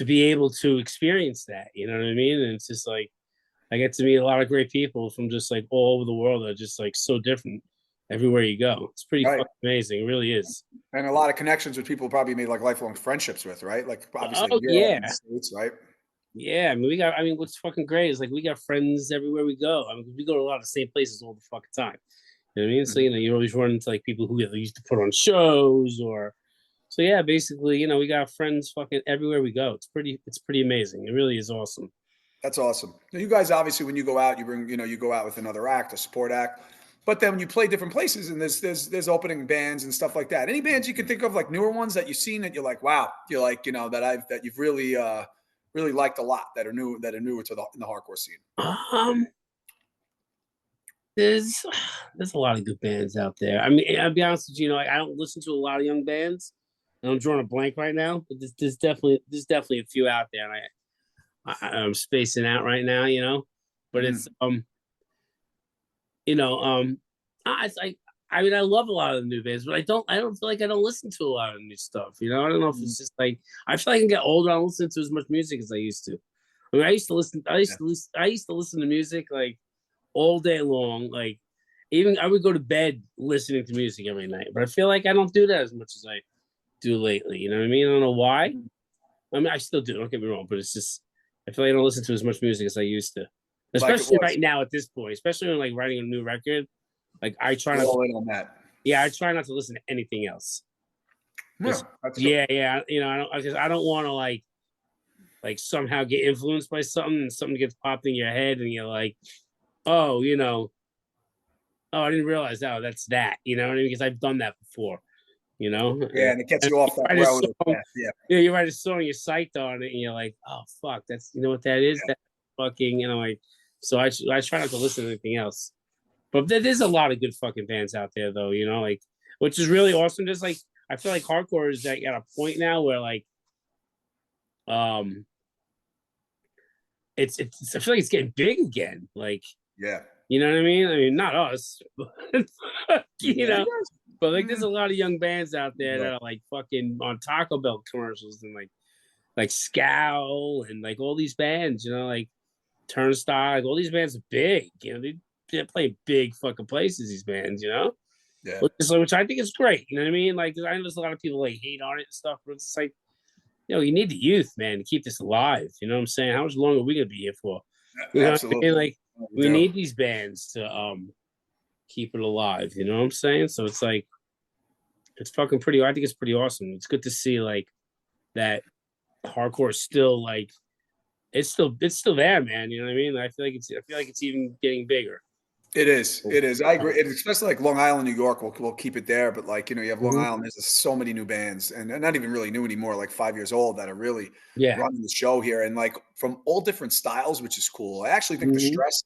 be able to experience that. You know what I mean? And it's just like I get to meet a lot of great people from just like all over the world that are just like so different everywhere you go. It's pretty fucking amazing. It really is.
And a lot of connections with people probably made like lifelong friendships with, right? Like obviously
Oh
Europe
yeah.
and the States, right?
Yeah, I mean, what's fucking great is like we got friends everywhere we go. I mean, we go to a lot of the same places all the fucking time. You know what I mean? So, you always run into like people who used to put on shows, or so yeah, basically, we got friends fucking everywhere we go. It's pretty amazing. It really is awesome.
That's awesome. Now, you guys obviously when you go out, you go out with another act, a support act. But then when you play different places and there's opening bands and stuff like that. Any bands you can think of, like newer ones that you've seen that you're like, wow, you're like, that you've really liked a lot, that are newer to the hardcore scene.
Um, there's a lot of good bands out there. I mean, I'll be honest with you, I don't listen to a lot of young bands. And I'm drawing a blank right now, but there's definitely a few out there, and I'm spacing out right now, but it's you know, I mean, I love a lot of the new bands, but I don't feel like I don't listen to a lot of new stuff. I don't know if it's just like I feel like I can get older. I don't listen to as much music as I used to. I mean, I used to listen to music like all day long. Like even I would go to bed listening to music every night, but I feel like I don't do that as much as I do lately. You know what I mean? I don't know why. I mean, I still do. Don't get me wrong, but it's just I feel like I don't listen to as much music as I used to,
Like it
especially
was.
right now at this point. Especially when like writing a new record, like I try
You're
not. To,
all in on that.
yeah, I try not to listen to anything else.
Yeah, that's good.
Yeah. I don't want to like somehow get influenced by something, and something gets popped in your head, and you're like, oh, oh, I didn't realize, oh, that's that. You know what I mean? Because I've done that before.
Yeah, and it gets
And
you off that
write a
road.
song,
Yeah.
you write a song, you're psyched on it, and you're like, oh fuck, that's what that is. That fucking, like. So I try not to listen to anything else. But there's a lot of good fucking bands out there, though. Like, which is really awesome. Just like I feel like hardcore is like at a point now where like, um, it's I feel like it's getting big again. Like,
Yeah.
you know what I mean? I mean, not us, but,
Yeah.
but like there's a lot of young bands out there
Yeah.
that are like fucking on Taco Bell commercials, and like Scowl and like all these bands, like Turnstile, like all these bands are big. They play big fucking places. These bands,
Yeah.
which I think is great. You know what I mean? Like I know there's a lot of people like hate on it and stuff, but it's like you need the youth, man, to keep this alive. You know what I'm saying? How much longer are we gonna be here for? You know what I
Absolutely.
mean? Like
We
we
do.
need these bands to keep it alive. You know what I'm saying? So it's like it's fucking pretty. I think it's pretty awesome. It's good to see like that hardcore is still like it's still there, man. You know what I mean? I feel like it's even getting bigger.
It is. It is. I agree. And especially like Long Island, New York, we'll keep it there. But like, you have Long
Mhm.
Island, there's so many new bands and they're not even really new anymore, like 5 years old, that are really
Yeah.
running the show here. And like from all different styles, which is cool. I actually think the
Mhm.
Stress,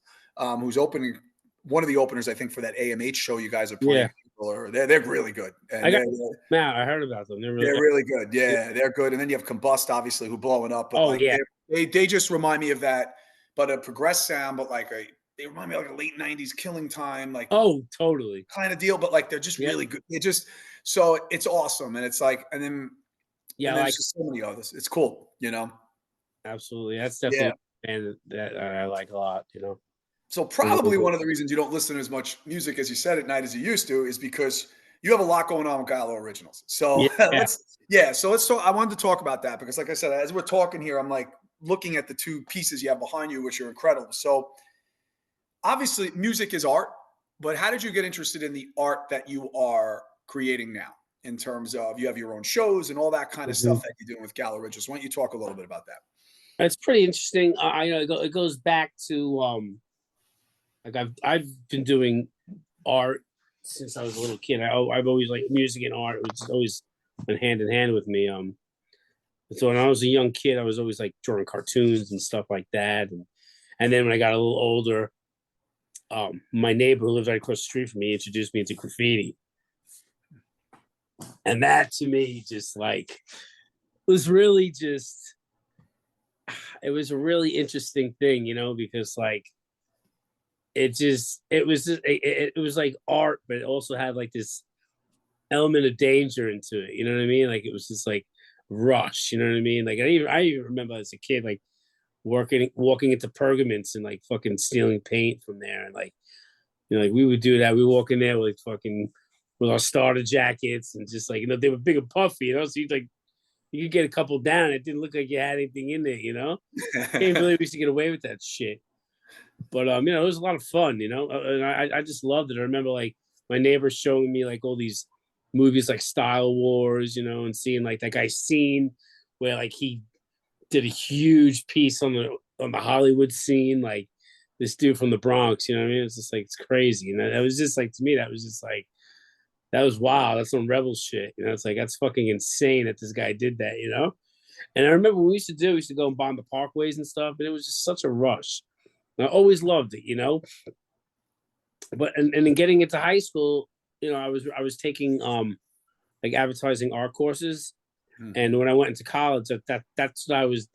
who's opening one of the openers, I think, for that AMH show you guys are
Yeah.
playing, they're really good.
I
And
got now. I heard about them.
they're really good. Yeah, they're good. And then you have Combust, obviously, who blowing up, but
Oh
like
yeah.
they just remind me of that, but a progressed sound, but like they remind me of like a late '90s Killing Time, like
Oh, totally.
kind of deal. But like they're just
Yep.
really good. It just so it's awesome, and it's like,
Yeah.
and there's
Like
just so many others. It's cool.
absolutely. That's
Yeah.
definitely a band that I like a lot.
So
They're really
probably
good.
one of the reasons you don't listen to as much music as you said at night as you used to is because you have a lot going on with Gallo Originals. So
Yeah.
so let's talk. I wanted to talk about that because, like I said, as we're talking here, I'm like looking at the two pieces you have behind you, which are incredible. So obviously, music is art, but how did you get interested in the art that you are creating now? In terms of you have your own shows and all that kind of
Mm-hmm.
stuff that you're doing with Gallo Originals. Why don't you talk a little bit about that?
It's pretty interesting. I know it goes back to like I've been doing art since I was a little kid. I've always liked music and art. It's always been hand in hand with me. So when I was a young kid, I was always like drawing cartoons and stuff like that. And then when I got a little older, my neighbor who lived right across the street from me introduced me into graffiti. And that to me just like was really just it was a really interesting thing, because like it was like art, but it also had like this element of danger into it. You know what I mean? Like it was just like rush. You know what I mean? Like I even remember as a kid like walking into Pergaments and like fucking stealing paint from there, and like like we would do that. We walk in there with fucking with our starter jackets and just like they were big and puffy, so you could get a couple down. It didn't look like you had anything in there. Can't believe we used to get away with that shit. But it was a lot of fun, and I just loved it. I remember like my neighbors showing me like all these movies like Style Wars, and seeing like that guy Scene where like he did a huge piece on the Hollywood scene, like this dude from the Bronx, you know what I mean? It's just like it's crazy. And that was just like to me, that was just like that was wild. That's some rebel shit. It's like that's fucking insane that this guy did that. And I remember we used to go and bomb the parkways and stuff, and it was just such a rush. And I always loved it. But and then getting into high school, I was taking like advertising art courses. And when I went into college, that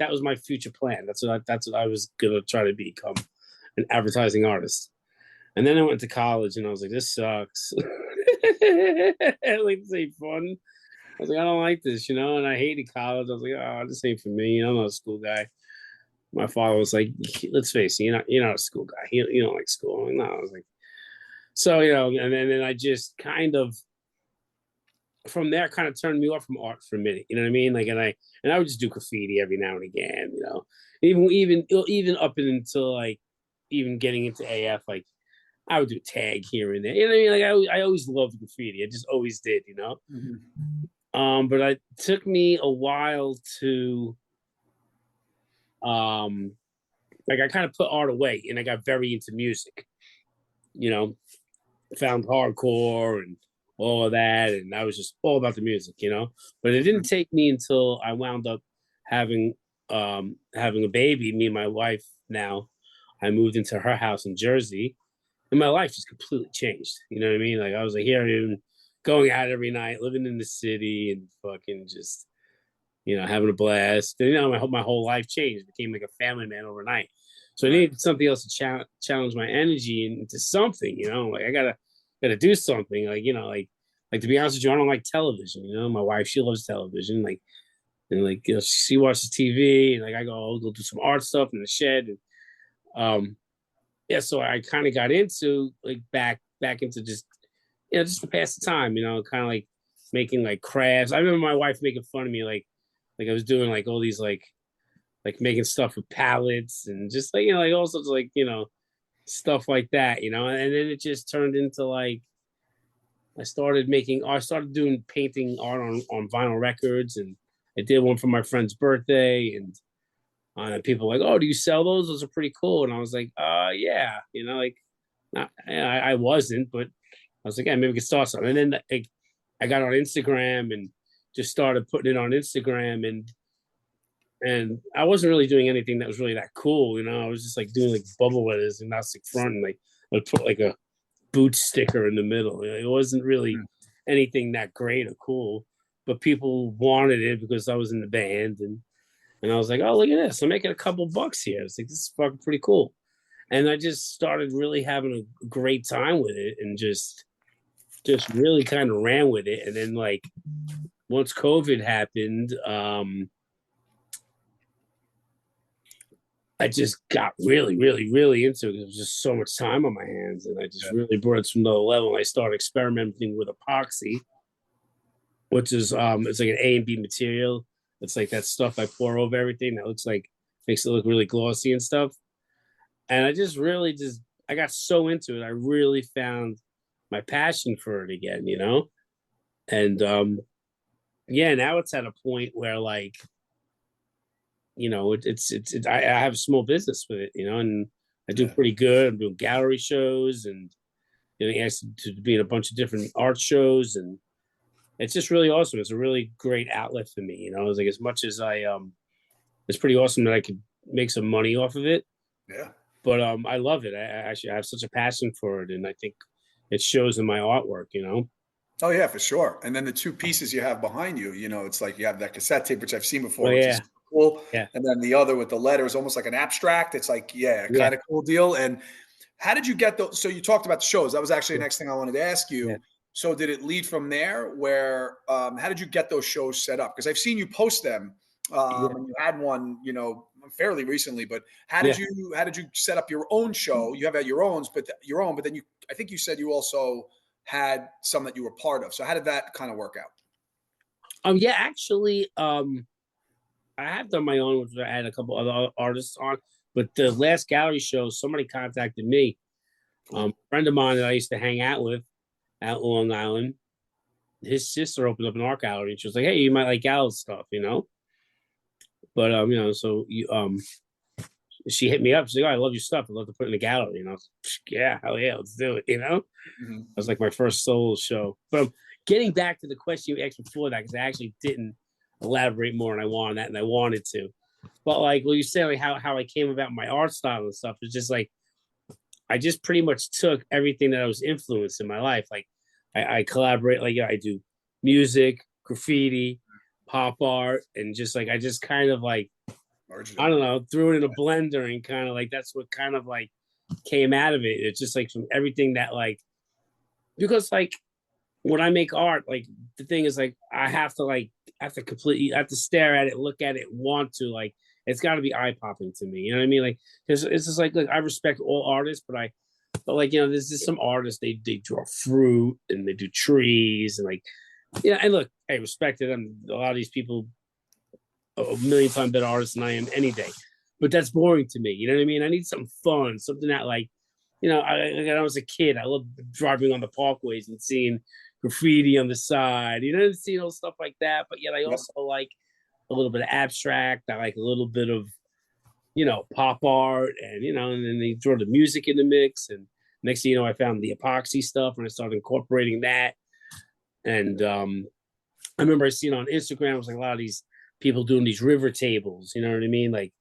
was my future plan. That's what I was gonna try to become, an advertising artist. And then I went to college and I was like, this sucks. Like this ain't fun. I was like, I don't like this, and I hated college. I was like, oh, this ain't for me. I'm not a school guy. My father was like, let's face it, you're not a school guy. You don't like school. I'm like, no, I was like, so and then I just kind of from there kind of turned me off from art for a minute. You know what I mean? Like, and I would just do graffiti every now and again. Even up until like even getting into AF, like I would do tag here and there. You know what I mean? Like I always loved graffiti. I just always did. But it took me a while to like I kind of put art away and I got very into music. Found hardcore and all of that, and I was just all about the music. But it didn't take me until I wound up having a baby, me and my wife now. I moved into her house in Jersey, and my life just completely changed. You know what I mean? Like I was like here and going out every night, living in the city, and fucking just having a blast. And, my whole life changed. Became like a family man overnight. So I needed something else to challenge my energy into something. Like I gotta do something. Like to be honest with you, I don't like television. My wife, she loves television. Like and like she watches TV, and like I'll go do some art stuff in the shed. And, yeah, so I kind of got into like back into just to pass the time. Kind of like making like crafts. I remember my wife making fun of me like I was doing like all these like making stuff with pallets and just like like all sorts of like stuff like that. And then it just turned into like I started doing painting art on vinyl records, and I did one for my friend's birthday, and people were like, oh, do you sell those? Those are pretty cool. And I was like, yeah, like not, I wasn't, but I was like, yeah, maybe we could start something. And then I got on Instagram and just started putting it on Instagram, and I wasn't really doing anything that was really that cool. I was just like doing like bubble letters and Agnostic Front, and like I would put like a boot sticker in the middle. It wasn't really anything that great or cool, but people wanted it because I was in the band, and I was like, oh, look at this, I'm making a couple bucks here. It's like, this is fucking pretty cool. And I just started really having a great time with it, and just really kind of ran with it. And then like once COVID happened, I just got really, really, really into it. There was just so much time on my hands, and I just really brought it to another level. I started experimenting with epoxy, which is it's like an A and B material. It's like that stuff I pour over everything that looks like makes it look really glossy and stuff. And I just really just I got so into it. I really found my passion for it again, you know? And yeah, now it's at a point where like, you know, I have a small business with it, you know, and I do pretty good. I'm doing gallery shows and getting asked to be in a bunch of different art shows, and it's just really awesome. It's a really great outlet for me, you know. It's like as much as it's pretty awesome that I could make some money off of it.
Yeah.
But I love it. I actually have such a passion for it, and I think it shows in my artwork, you know.
Oh yeah, for sure. And then the two pieces you have behind you, you know, it's like you have that cassette tape, which I've seen
Oh
before, which is
yeah,
cool.
yeah,
And then the other with the letters, almost like an abstract. It's like, yeah,
yeah,
kind of cool deal. And how did you get those? So you talked about the shows. That was actually the
yeah,
next thing I wanted to ask
yeah,
you. So did it lead from there? Where how did you get those shows set up? Because I've seen you post them,
yeah,
and you had one, you know, fairly recently. But
yeah.
how did you set up your own show? You have your own, but then you I think you said you also had some that you were part of. So how did that kind of work out?
Yeah, actually, I have done my own, which I had a couple other artists on. But the last gallery show, somebody contacted me. A
Cool.
friend of mine that I used to hang out with out Long Island. His sister opened up an art gallery, and she was like, "Hey, you might like Gallo stuff, you know." But you know, so you she hit me up. She's like, "Oh, I love your stuff. I'd love to put it in a gallery." And I was like, "Yeah, hell yeah, let's do it." You know,
Mhm.
that was like my first solo show. But getting back to the question you asked before that, because I actually didn't elaborate more, and I wanted that, and I wanted to. But like, well, you say like how I came about my art style and stuff is just like I just pretty much took everything that I was influenced in my life. Like I collaborate, like yeah, I do music, graffiti, pop art, and just like I just kind of like I
Original.
don't know, threw it in a blender and kind of like that's what kind of like came out of it. It's just like from everything that like because like when I make art, like the thing is like I have to completely I have to stare at it, look at it, want to like it's got to be eye popping to me. You know what I mean? Like because it's just like I respect all artists, but like you know there's just some artists they draw fruit and they do trees and like yeah and look I respect it. And a lot of these people a million times better artists than I am any day. But that's boring to me. You know what I mean? I need something fun, something that like, you know, when I was a kid, I loved driving on the parkways and seeing graffiti on the side, you know, seeing all stuff like that. But yet I
Yep.
also like a little bit of abstract. I like a little bit of, you know, pop art and, you know, and then they throw the music in the mix. And next thing you know, I found the epoxy stuff and I started incorporating that. And I remember I seen on Instagram, it was like a lot of these people doing these river tables, you know what I mean? Like,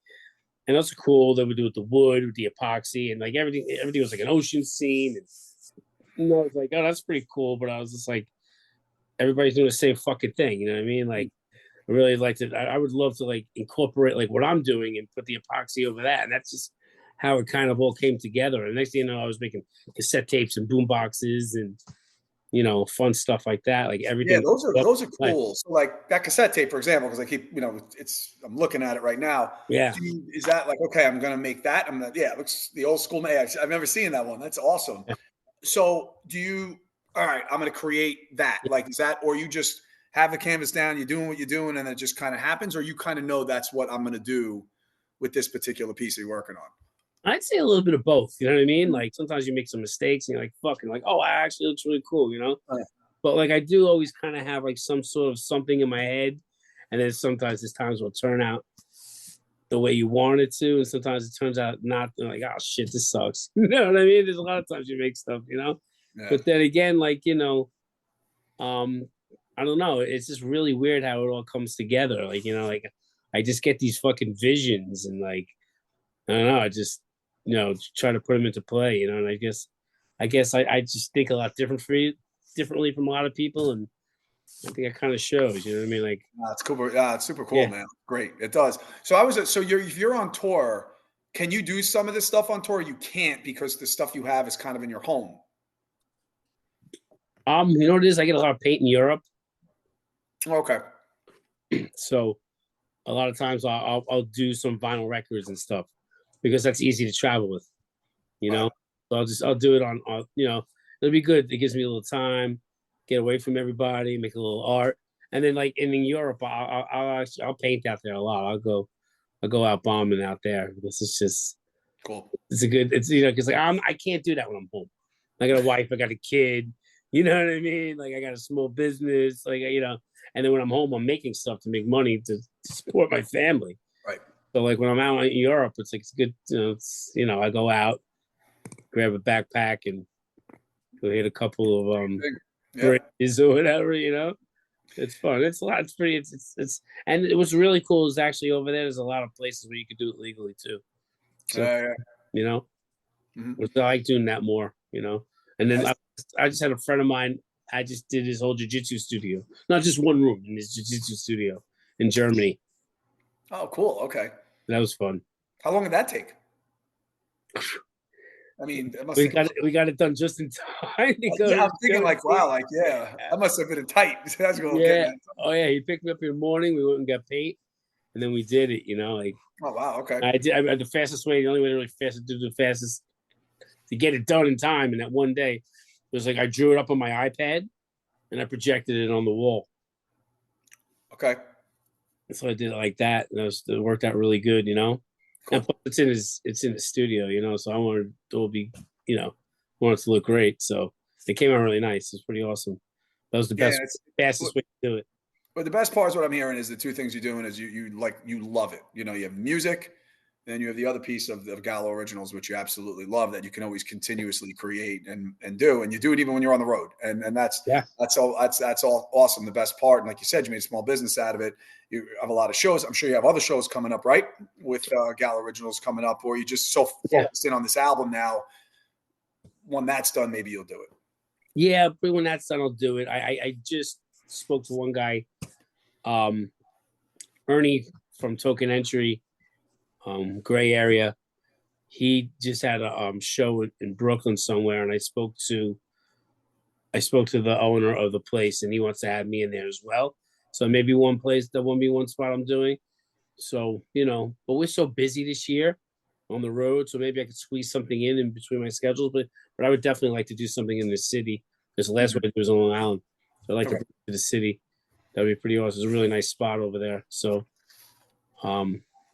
and that's cool. They would do with the wood, with the epoxy, and like everything was like an ocean scene. And you know, it's like, oh, that's pretty cool. But I was just like, everybody's doing the same fucking thing. You know what I mean? Like, I really like to. I would love to like incorporate like what I'm doing and put the epoxy over that. And that's just how it kind of all came together. And next thing you know, I was making cassette tapes and boom boxes and you know, fun stuff like that. Like
Yeah,
everything.
those are cool. So like that cassette tape, for example, because I keep, you know, it's I'm looking at it right now.
Yeah.
Is that like okay? I'm gonna make that. I'm gonna yeah. It looks the old school. Yeah, I've never seen that one. That's awesome.
Yeah.
So do you? All right, I'm gonna create that. Like is that, or you just have the canvas down, you're doing what you're doing, and it just kind of happens, or you kind of know that's what I'm gonna do with this particular piece you're working on.
I'd say a little bit of both. You know what I mean? Like sometimes you make some mistakes and you're like, fucking like, oh, actually looks really cool, you know?
Uh,
But like I do always kind of have like some sort of something in my head. And then sometimes there's times will turn out the way you want it to. And sometimes it turns out not like, oh shit, this sucks. You know what I mean? There's a lot of times you make stuff, you know?
yeah.
But then again, like, you know, um, I don't know. It's just really weird how it all comes together. Like, you know, like I just get these fucking visions and like I don't know. I just you know try to put them into play. You know, and I just think a lot differently from a lot of people, and I think it kind of shows. You know what I mean? Like
It's cool. Yeah, it's super cool,
yeah.
man. Great. It does. So so if you're on tour, can you do some of this stuff on tour? You can't because the stuff you have is kind of in your home.
You know what it is? I get a lot of paint in Europe,
Okay.
so a lot of times I'll do some vinyl records and stuff. because that's easy to travel with, you know.
Right.
So I'll do it on you know, it'll be good. It gives me a little time, get away from everybody, make a little art, and then like in Europe, I'll paint out there a lot. I'll go out bombing out there because it's just
Cool.
it's a good it's you know because like I can't do that when I'm home. I got a wife, I got a kid, you know what I mean? Like I got a small business, like you know, and then when I'm home, I'm making stuff to make money to support my family.
Right.
So like when I'm out in Europe, it's like it's good, you know, I go out, grab a backpack and go hit a couple of bridges or whatever, you know. It's fun. It's a lot. It's pretty. It's and it was really cool is actually over there. There's a lot of places where you could do it legally too. So you know, which I like doing that more. You know, and then I just had a friend of mine. I just did his whole jiu-jitsu studio, not just one room in his jiu-jitsu studio in Germany.
Oh, cool. Okay.
That was fun.
How long did that take? I mean,
we got it done just in time.
I'm thinking like, wow, like that must have been tight. That's what
yeah. Oh yeah, he picked me up in the morning. We went and got paint, and then we did it. You know, like
oh wow, okay.
I did the fastest way. The only way to really fast to do the fastest to get it done in time in that one day was like I drew it up on my iPad and I projected it on the wall.
Okay.
So I did it like that, and it worked out really good. You know. Cool. And it's in the studio, you know. So I wanted it will be, you know, wanted it to look great. So it came out really nice. It's pretty awesome. That was the fastest way to do it.
But the best part is what I'm hearing is the two things you're doing is you love it. You know, you have music, then you have the other piece of Gallo Originals, which you absolutely love that you can always continuously create and do, and you do it even when you're on the road, and that's all awesome. The best part, and like you said, you made a small business out of it. You have a lot of shows. I'm sure you have other shows coming up, right? With Gallo Originals coming up, or you just so focused in on this album now. When that's done, maybe you'll do it.
Yeah, but when that's done, I'll do it. I just spoke to one guy, Ernie from Token Entry, Gray Area. He just had a show in Brooklyn somewhere, and I spoke to the owner of the place, and he wants to have me in there as well. So maybe one place, that won't be one spot I'm doing. So, you know, but we're so busy this year on the road, so maybe I could squeeze something in between my schedules. But I would definitely like to do something in the city. Because the last one I did was on Long Island. So I'd like to go to the city. That'd be pretty awesome. It's a really nice spot over there. So,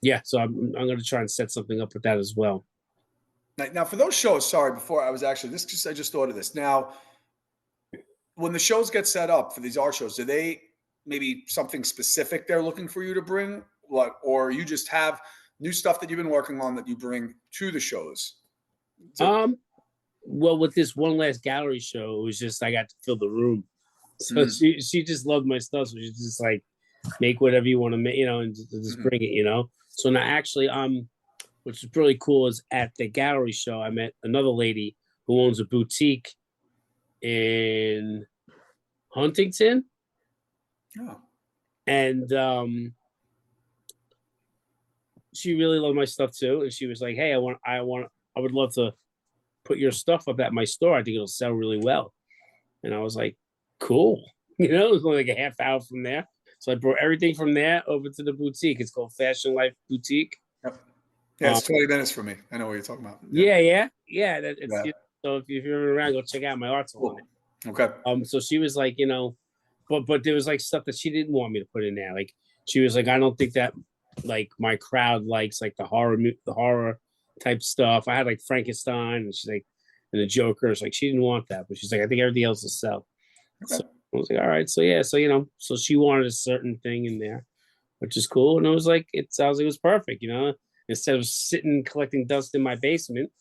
yeah, so I'm going to try and set something up with that as well.
Now for those shows, sorry, before I was actually I just thought of this. Now, when the shows get set up for these art shows, do they maybe something specific they're looking for you to bring, or you just have new stuff that you've been working on that you bring to the shows?
Well, with this one last gallery show, it was just I got to fill the room. So she just loved my stuff. So she's just like, make whatever you want to make, you know, and just bring it, you know. So now actually, which is really cool, is at the gallery show, I met another lady who owns a boutique in Huntington.
Oh.
And she really loved my stuff too. And she was like, hey, I would love to put your stuff up at my store. I think it'll sell really well. And I was like, cool. You know, it was only like a half hour from there. So I brought everything from there over to the boutique. It's called Fashion Life Boutique.
Yep. Yeah, it's 20 minutes from me. I know what you're talking about.
Yeah. So if you're around, go check out my art salon.
Okay.
So she was like, you know, but there was like stuff that she didn't want me to put in there. Like she was like, I don't think that like my crowd likes like the horror type stuff. I had like Frankenstein, and she's like, and the Joker's like, she didn't want that, but she's like, I think everything else will sell. Okay. So I was like, all right, so yeah, so you know, so she wanted a certain thing in there, which is cool, and it was like, it was perfect, you know. Instead of sitting collecting dust in my basement,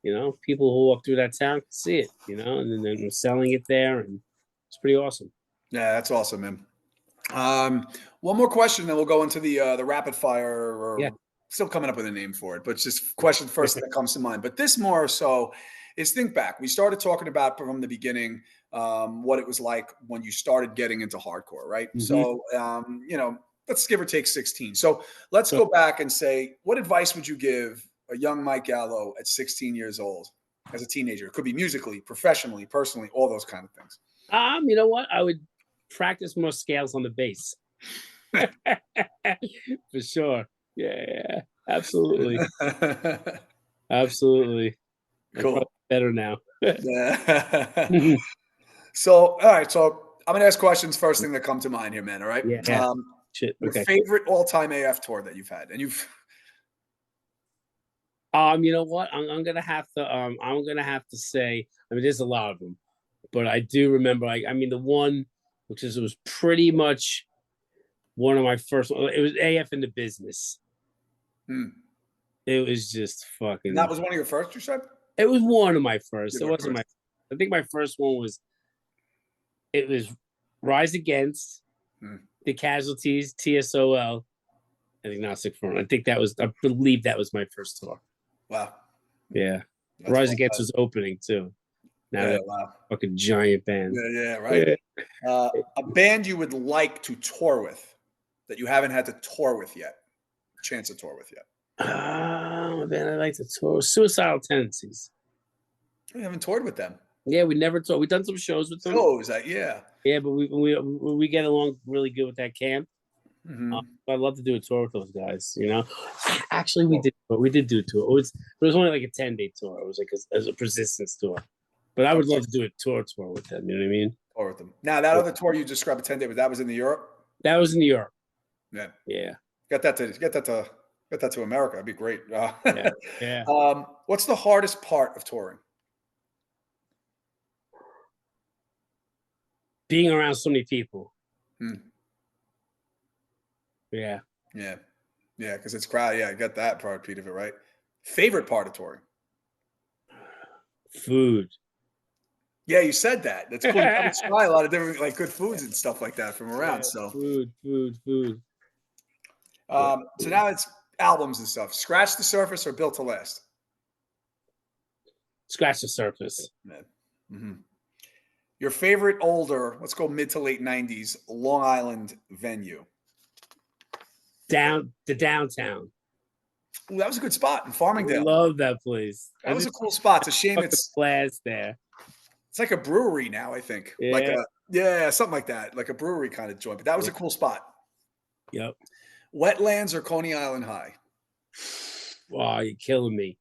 you know, people who walk through that town can see it, you know, and then I'm selling it there, and it's pretty awesome.
Yeah, that's awesome, man. One more question, then we'll go into the rapid fire, or still coming up with a name for it, but just question first that comes to mind. But this more so is think back. We started talking about from the beginning what it was like when you started getting into hardcore, right? Mm-hmm. So, you know, let's give or take 16. So let's go back and say, what advice would you give a young Mike Gallo at 16 years old as a teenager? It could be musically, professionally, personally, all those kind of things.
You know what? I would practice more scales on the bass. For sure. Yeah. Absolutely. Absolutely.
Cool.
Better now.
Yeah. So, all right. So I'm gonna ask questions first thing that come to mind here, man. All right.
Yeah. Shit.
Your
Okay.
favorite all-time AF tour that you've had, and you've
You know what? I'm gonna have to. I'm gonna have to say. I mean, there's a lot of them, but I do remember. Like, I mean, the one which is it was pretty much one of my first. It was AF in the business.
hmm.
It was just
And that
fucking.
was one of your first, you said?
It was one of my first.
You
It
were
wasn't my.
first.
I think my first one was. It was Rise Against,
Hmm.
the Casualties, TSOL, and Agnostic Front. I think that was. I believe that was my first tour.
Wow.
Yeah.
That's
Rise
fun.
Against was opening too. Now
Yeah,
that
wow.
fucking giant band.
Yeah, yeah, right.
Yeah.
A band you would like to tour with that you haven't had to tour with yet, chance to tour with yet.
A band I like to tour. Suicidal Tendencies.
We haven't toured with them.
Yeah, we never toured. We've done some shows with them.
Oh, is that yeah?
Yeah, but we get along really good with that camp.
Hmm.
I'd love to do a tour with those guys. You know, actually, we did. But we did do a tour. It was only like a 10-day tour. It was like as a persistence tour. But I would
Okay,
love to do a tour with them. You know what I mean?
tour with them. Now that other tour you described, a 10-day, but that was in the Europe.
That was in New York.
Yeah,
Yeah,
get that to America. That'd be great.
yeah, yeah.
What's the hardest part of touring?
Being around so many people.
Hmm.
Yeah.
Yeah, yeah, because it's crowded. Yeah, I got that part, Pete, of it, right? Favorite part of touring?
Food.
Yeah, you said that. That's cool. You probably
Yeah,
try a lot of different like good foods and stuff like that from around. So,
food. Yeah.
so now it's albums and stuff. Scratch the Surface or Built to Last?
Scratch the surface.
Man. Hmm. Your favorite older, let's go mid to late 90s, Long Island venue.
Downtown.
Ooh, that was a good spot in Farmingdale.
Love that place.
That was a cool spot. It's a shame
Fucking blast there.
it's like a brewery now, I think. Like
Yeah.
a yeah, something like that. Like a brewery kind of joint. But that was
Yeah.
a cool spot.
Yep.
Wetlands or Coney Island High?
Wow, you're killing me.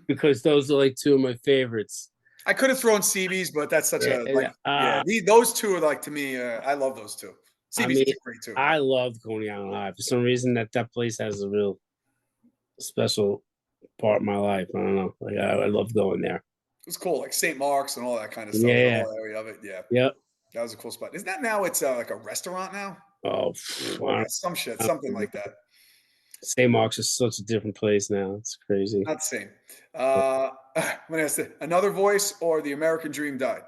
Because those are like two of my favorites.
I could have thrown CB's, but that's such a like
Yeah.
those two are like to me. I love those two.
I
CB's
mean,
is great too.
I love Coney Island High. For some reason, that place has a real special part of my life. I don't know. Like I love going there.
It's cool, like St. Mark's and all that kind of stuff. The
Yeah.
whole area of it. Yeah,
Yep.
that was a cool spot. Isn't that now? It's like a restaurant now.
Oh,
Like some shit, something like that.
St. Mark's is such a different place now. It's crazy.
Not the same. I'm gonna ask another voice or the American Dream died.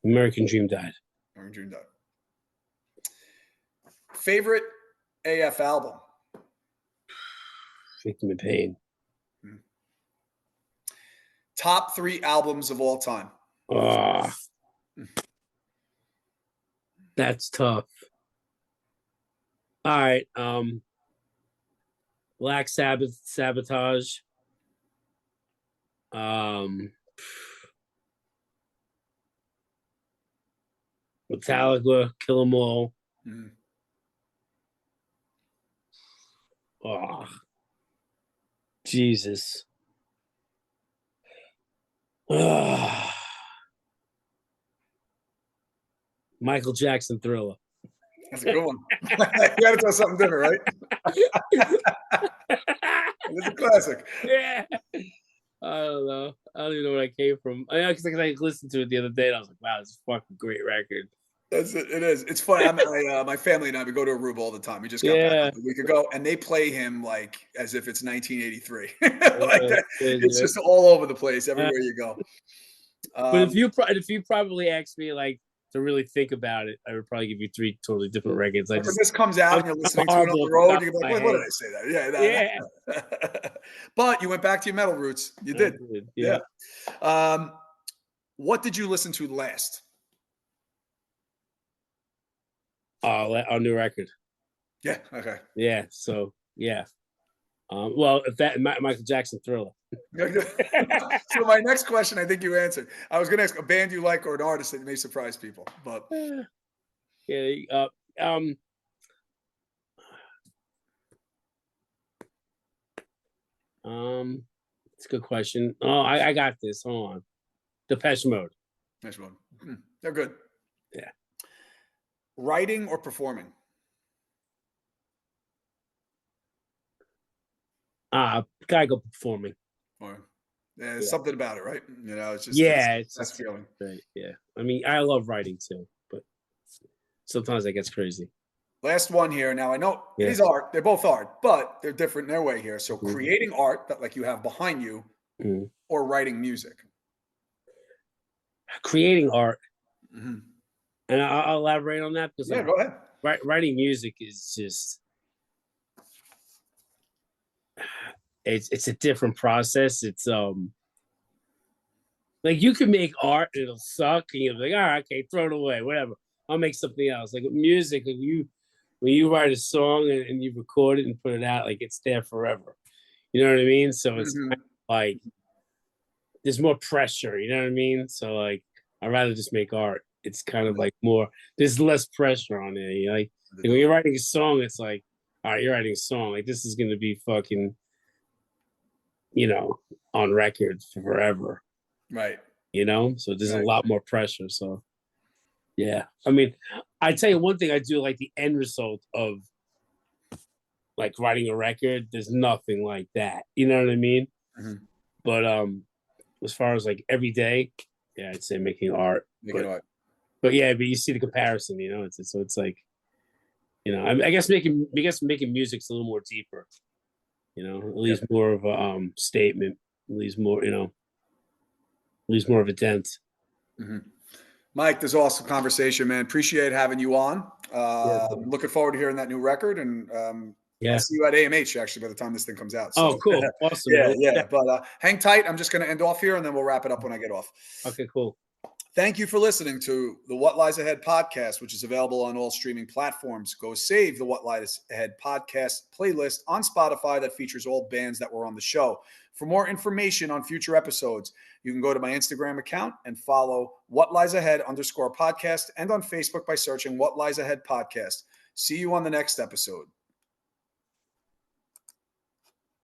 American Dream died.
American Dream died. Favorite AF album?
Victim in Pain.
Top 3 albums of all time.
Oh, that's tough. All right. Black Sabbath, Sabotage. Metallica, Kill 'Em All.
Mm.
Oh, Jesus. Michael Jackson, Thriller.
That's a good one. You got to tell something different, right? It's a classic.
Yeah. I don't know. I don't even know where I came from. I listened to it the other day and I was like, wow, this is a fucking great record.
That's it. It is. It's funny. My family and I, we go to Aruba all the time. We just got back a week ago, and they play him like as if it's 1983. Like that. It's just all over the place, everywhere you go.
But if you probably asked me like to really think about it, I would probably give you 3 totally different records.
When this comes out and you're listening to it on the road, you're like, what did I say that? Yeah. But you went back to your metal roots. You did.
Yeah.
What did you listen to last?
Our new record.
Yeah. Okay.
Yeah. So yeah. Well, if that Michael Jackson, Thriller.
So my next question, I think you answered. I was going to ask a band you like or an artist that may surprise people, but
yeah. It's a good question. Oh, I got this. Hold on. Depeche Mode.
Depeche Mode. They're good.
Yeah.
Writing or performing?
Gotta go performing.
Or there's something about it, right? You know, it's just
it's
feeling.
Right. Yeah. I mean, I love writing too, but sometimes that gets crazy.
Last one here. Now I know it is art. They're both art, but they're different in their way here. So creating art that like you have behind you, or writing music.
Creating art, and I'll elaborate on that because
go ahead.
Writing music is just it's a different process. It's like you can make art and it'll suck, and you'll be like, all right, okay, throw it away, whatever. I'll make something else. Like with music, when you write a song and you record it and put it out, like it's there forever. You know what I mean? So it's kind of like there's more pressure. You know what I mean? So like I'd rather just make art. It's kind of like more. There's less pressure on it. You know? Like when you're writing a song, it's like, all right, you're writing a song. Like this is gonna be fucking, on record forever.
Right.
So there's a lot more pressure. So yeah. I mean, I tell you one thing, I do like the end result of like writing a record. There's nothing like that. You know what I mean? But as far as like every day, yeah, I'd say making art. But yeah, but you see the comparison, it's like, I guess making music's a little more deeper. It leaves more of a statement, leaves more, leaves more of a dent.
Mike, this is awesome conversation, man. Appreciate having you on. Looking forward to hearing that new record, and I'll see you at AMH actually by the time this thing comes out. So,
cool, awesome.
Yeah. But hang tight. I'm just going to end off here, and then we'll wrap it up when I get off.
Okay, cool.
Thank you for listening to the What Lies Ahead podcast, which is available on all streaming platforms. Go save the What Lies Ahead podcast playlist on Spotify that features all bands that were on the show. For more information on future episodes, you can go to my Instagram account and follow What Lies Ahead _podcast, and on Facebook by searching What Lies Ahead podcast. See you on the next episode.